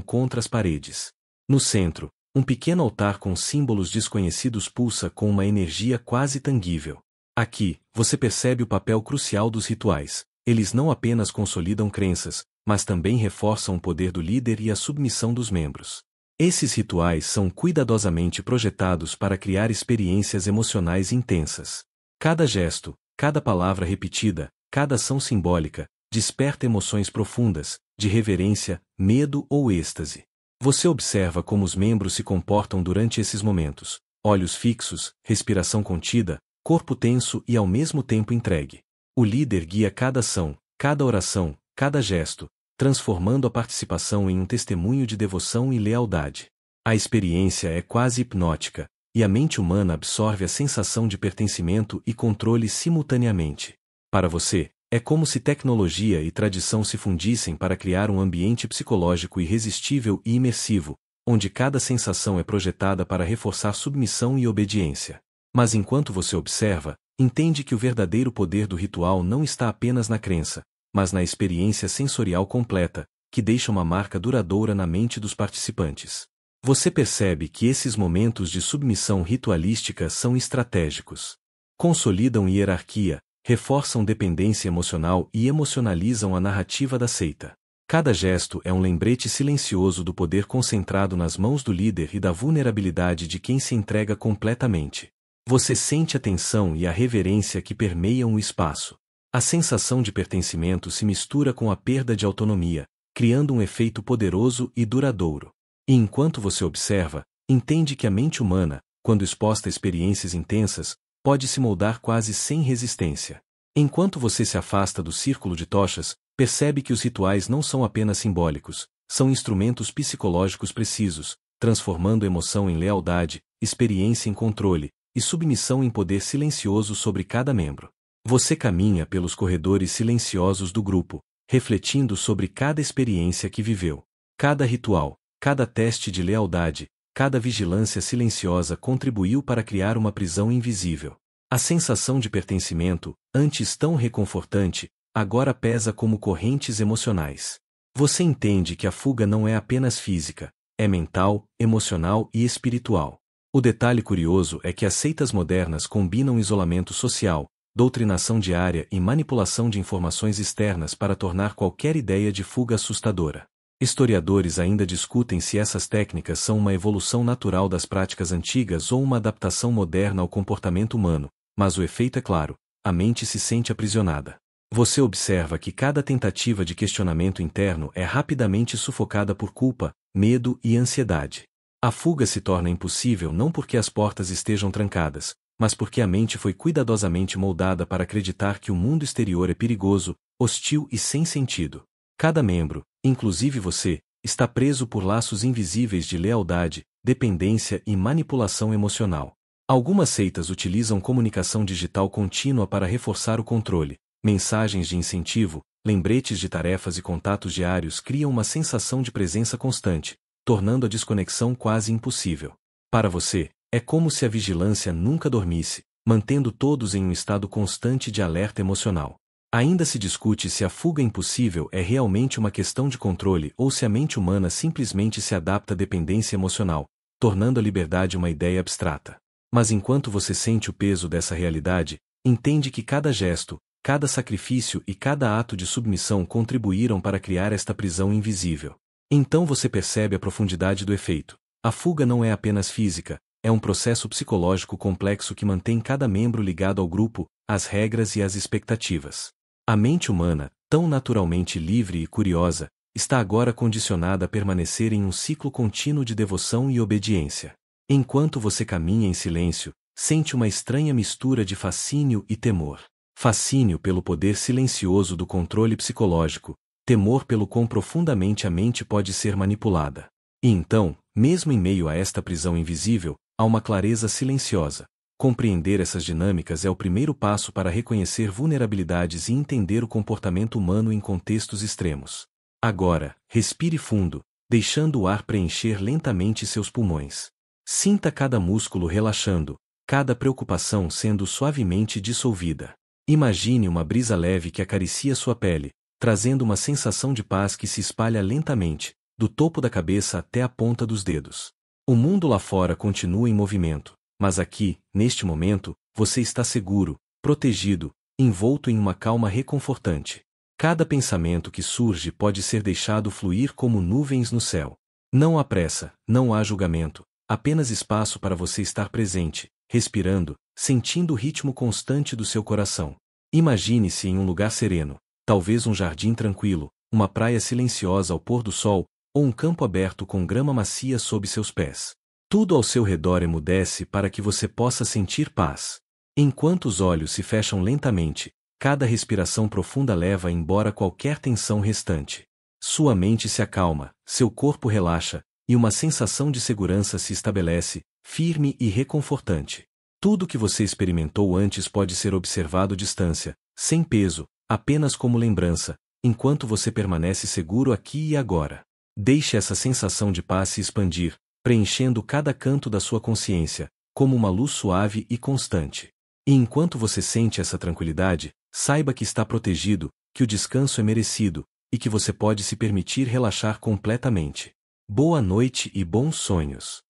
contra as paredes. No centro, um pequeno altar com símbolos desconhecidos pulsa com uma energia quase tangível. Aqui, você percebe o papel crucial dos rituais. Eles não apenas consolidam crenças, mas também reforçam o poder do líder e a submissão dos membros. Esses rituais são cuidadosamente projetados para criar experiências emocionais intensas. Cada gesto, cada palavra repetida, cada ação simbólica, desperta emoções profundas, de reverência, medo ou êxtase. Você observa como os membros se comportam durante esses momentos: olhos fixos, respiração contida, corpo tenso e ao mesmo tempo entregue. O líder guia cada ação, cada oração, cada gesto, transformando a participação em um testemunho de devoção e lealdade. A experiência é quase hipnótica, e a mente humana absorve a sensação de pertencimento e controle simultaneamente. Para você, é como se tecnologia e tradição se fundissem para criar um ambiente psicológico irresistível e imersivo, onde cada sensação é projetada para reforçar submissão e obediência. Mas enquanto você observa, entende que o verdadeiro poder do ritual não está apenas na crença, mas na experiência sensorial completa, que deixa uma marca duradoura na mente dos participantes. Você percebe que esses momentos de submissão ritualística são estratégicos. Consolidam hierarquia, reforçam dependência emocional e emocionalizam a narrativa da seita. Cada gesto é um lembrete silencioso do poder concentrado nas mãos do líder e da vulnerabilidade de quem se entrega completamente. Você sente a tensão e a reverência que permeiam o espaço. A sensação de pertencimento se mistura com a perda de autonomia, criando um efeito poderoso e duradouro. E enquanto você observa, entende que a mente humana, quando exposta a experiências intensas, pode se moldar quase sem resistência. Enquanto você se afasta do círculo de tochas, percebe que os rituais não são apenas simbólicos, são instrumentos psicológicos precisos, transformando emoção em lealdade, experiência em controle, e submissão em poder silencioso sobre cada membro. Você caminha pelos corredores silenciosos do grupo, refletindo sobre cada experiência que viveu. Cada ritual, cada teste de lealdade, cada vigilância silenciosa contribuiu para criar uma prisão invisível. A sensação de pertencimento, antes tão reconfortante, agora pesa como correntes emocionais. Você entende que a fuga não é apenas física, é mental, emocional e espiritual. O detalhe curioso é que as seitas modernas combinam isolamento social, doutrinação diária e manipulação de informações externas para tornar qualquer ideia de fuga assustadora. Historiadores ainda discutem se essas técnicas são uma evolução natural das práticas antigas ou uma adaptação moderna ao comportamento humano, mas o efeito é claro: a mente se sente aprisionada. Você observa que cada tentativa de questionamento interno é rapidamente sufocada por culpa, medo e ansiedade. A fuga se torna impossível não porque as portas estejam trancadas, mas porque a mente foi cuidadosamente moldada para acreditar que o mundo exterior é perigoso, hostil e sem sentido. Cada membro, inclusive você, está preso por laços invisíveis de lealdade, dependência e manipulação emocional. Algumas seitas utilizam comunicação digital contínua para reforçar o controle. Mensagens de incentivo, lembretes de tarefas e contatos diários criam uma sensação de presença constante, tornando a desconexão quase impossível. Para você, é como se a vigilância nunca dormisse, mantendo todos em um estado constante de alerta emocional. Ainda se discute se a fuga impossível é realmente uma questão de controle ou se a mente humana simplesmente se adapta à dependência emocional, tornando a liberdade uma ideia abstrata. Mas enquanto você sente o peso dessa realidade, entende que cada gesto, cada sacrifício e cada ato de submissão contribuíram para criar esta prisão invisível. Então você percebe a profundidade do efeito. A fuga não é apenas física, é um processo psicológico complexo que mantém cada membro ligado ao grupo, às regras e às expectativas. A mente humana, tão naturalmente livre e curiosa, está agora condicionada a permanecer em um ciclo contínuo de devoção e obediência. Enquanto você caminha em silêncio, sente uma estranha mistura de fascínio e temor. Fascínio pelo poder silencioso do controle psicológico, temor pelo quão profundamente a mente pode ser manipulada. E então, mesmo em meio a esta prisão invisível, há uma clareza silenciosa. Compreender essas dinâmicas é o primeiro passo para reconhecer vulnerabilidades e entender o comportamento humano em contextos extremos. Agora, respire fundo, deixando o ar preencher lentamente seus pulmões. Sinta cada músculo relaxando, cada preocupação sendo suavemente dissolvida. Imagine uma brisa leve que acaricia sua pele, trazendo uma sensação de paz que se espalha lentamente, do topo da cabeça até a ponta dos dedos. O mundo lá fora continua em movimento, mas aqui, neste momento, você está seguro, protegido, envolto em uma calma reconfortante. Cada pensamento que surge pode ser deixado fluir como nuvens no céu. Não há pressa, não há julgamento, apenas espaço para você estar presente, respirando, sentindo o ritmo constante do seu coração. Imagine-se em um lugar sereno, talvez um jardim tranquilo, uma praia silenciosa ao pôr do sol, ou um campo aberto com grama macia sob seus pés. Tudo ao seu redor emudece para que você possa sentir paz. Enquanto os olhos se fecham lentamente, cada respiração profunda leva embora qualquer tensão restante. Sua mente se acalma, seu corpo relaxa, e uma sensação de segurança se estabelece, firme e reconfortante. Tudo que você experimentou antes pode ser observado à distância, sem peso, apenas como lembrança, enquanto você permanece seguro aqui e agora. Deixe essa sensação de paz se expandir, preenchendo cada canto da sua consciência, como uma luz suave e constante. E enquanto você sente essa tranquilidade, saiba que está protegido, que o descanso é merecido, e que você pode se permitir relaxar completamente. Boa noite e bons sonhos.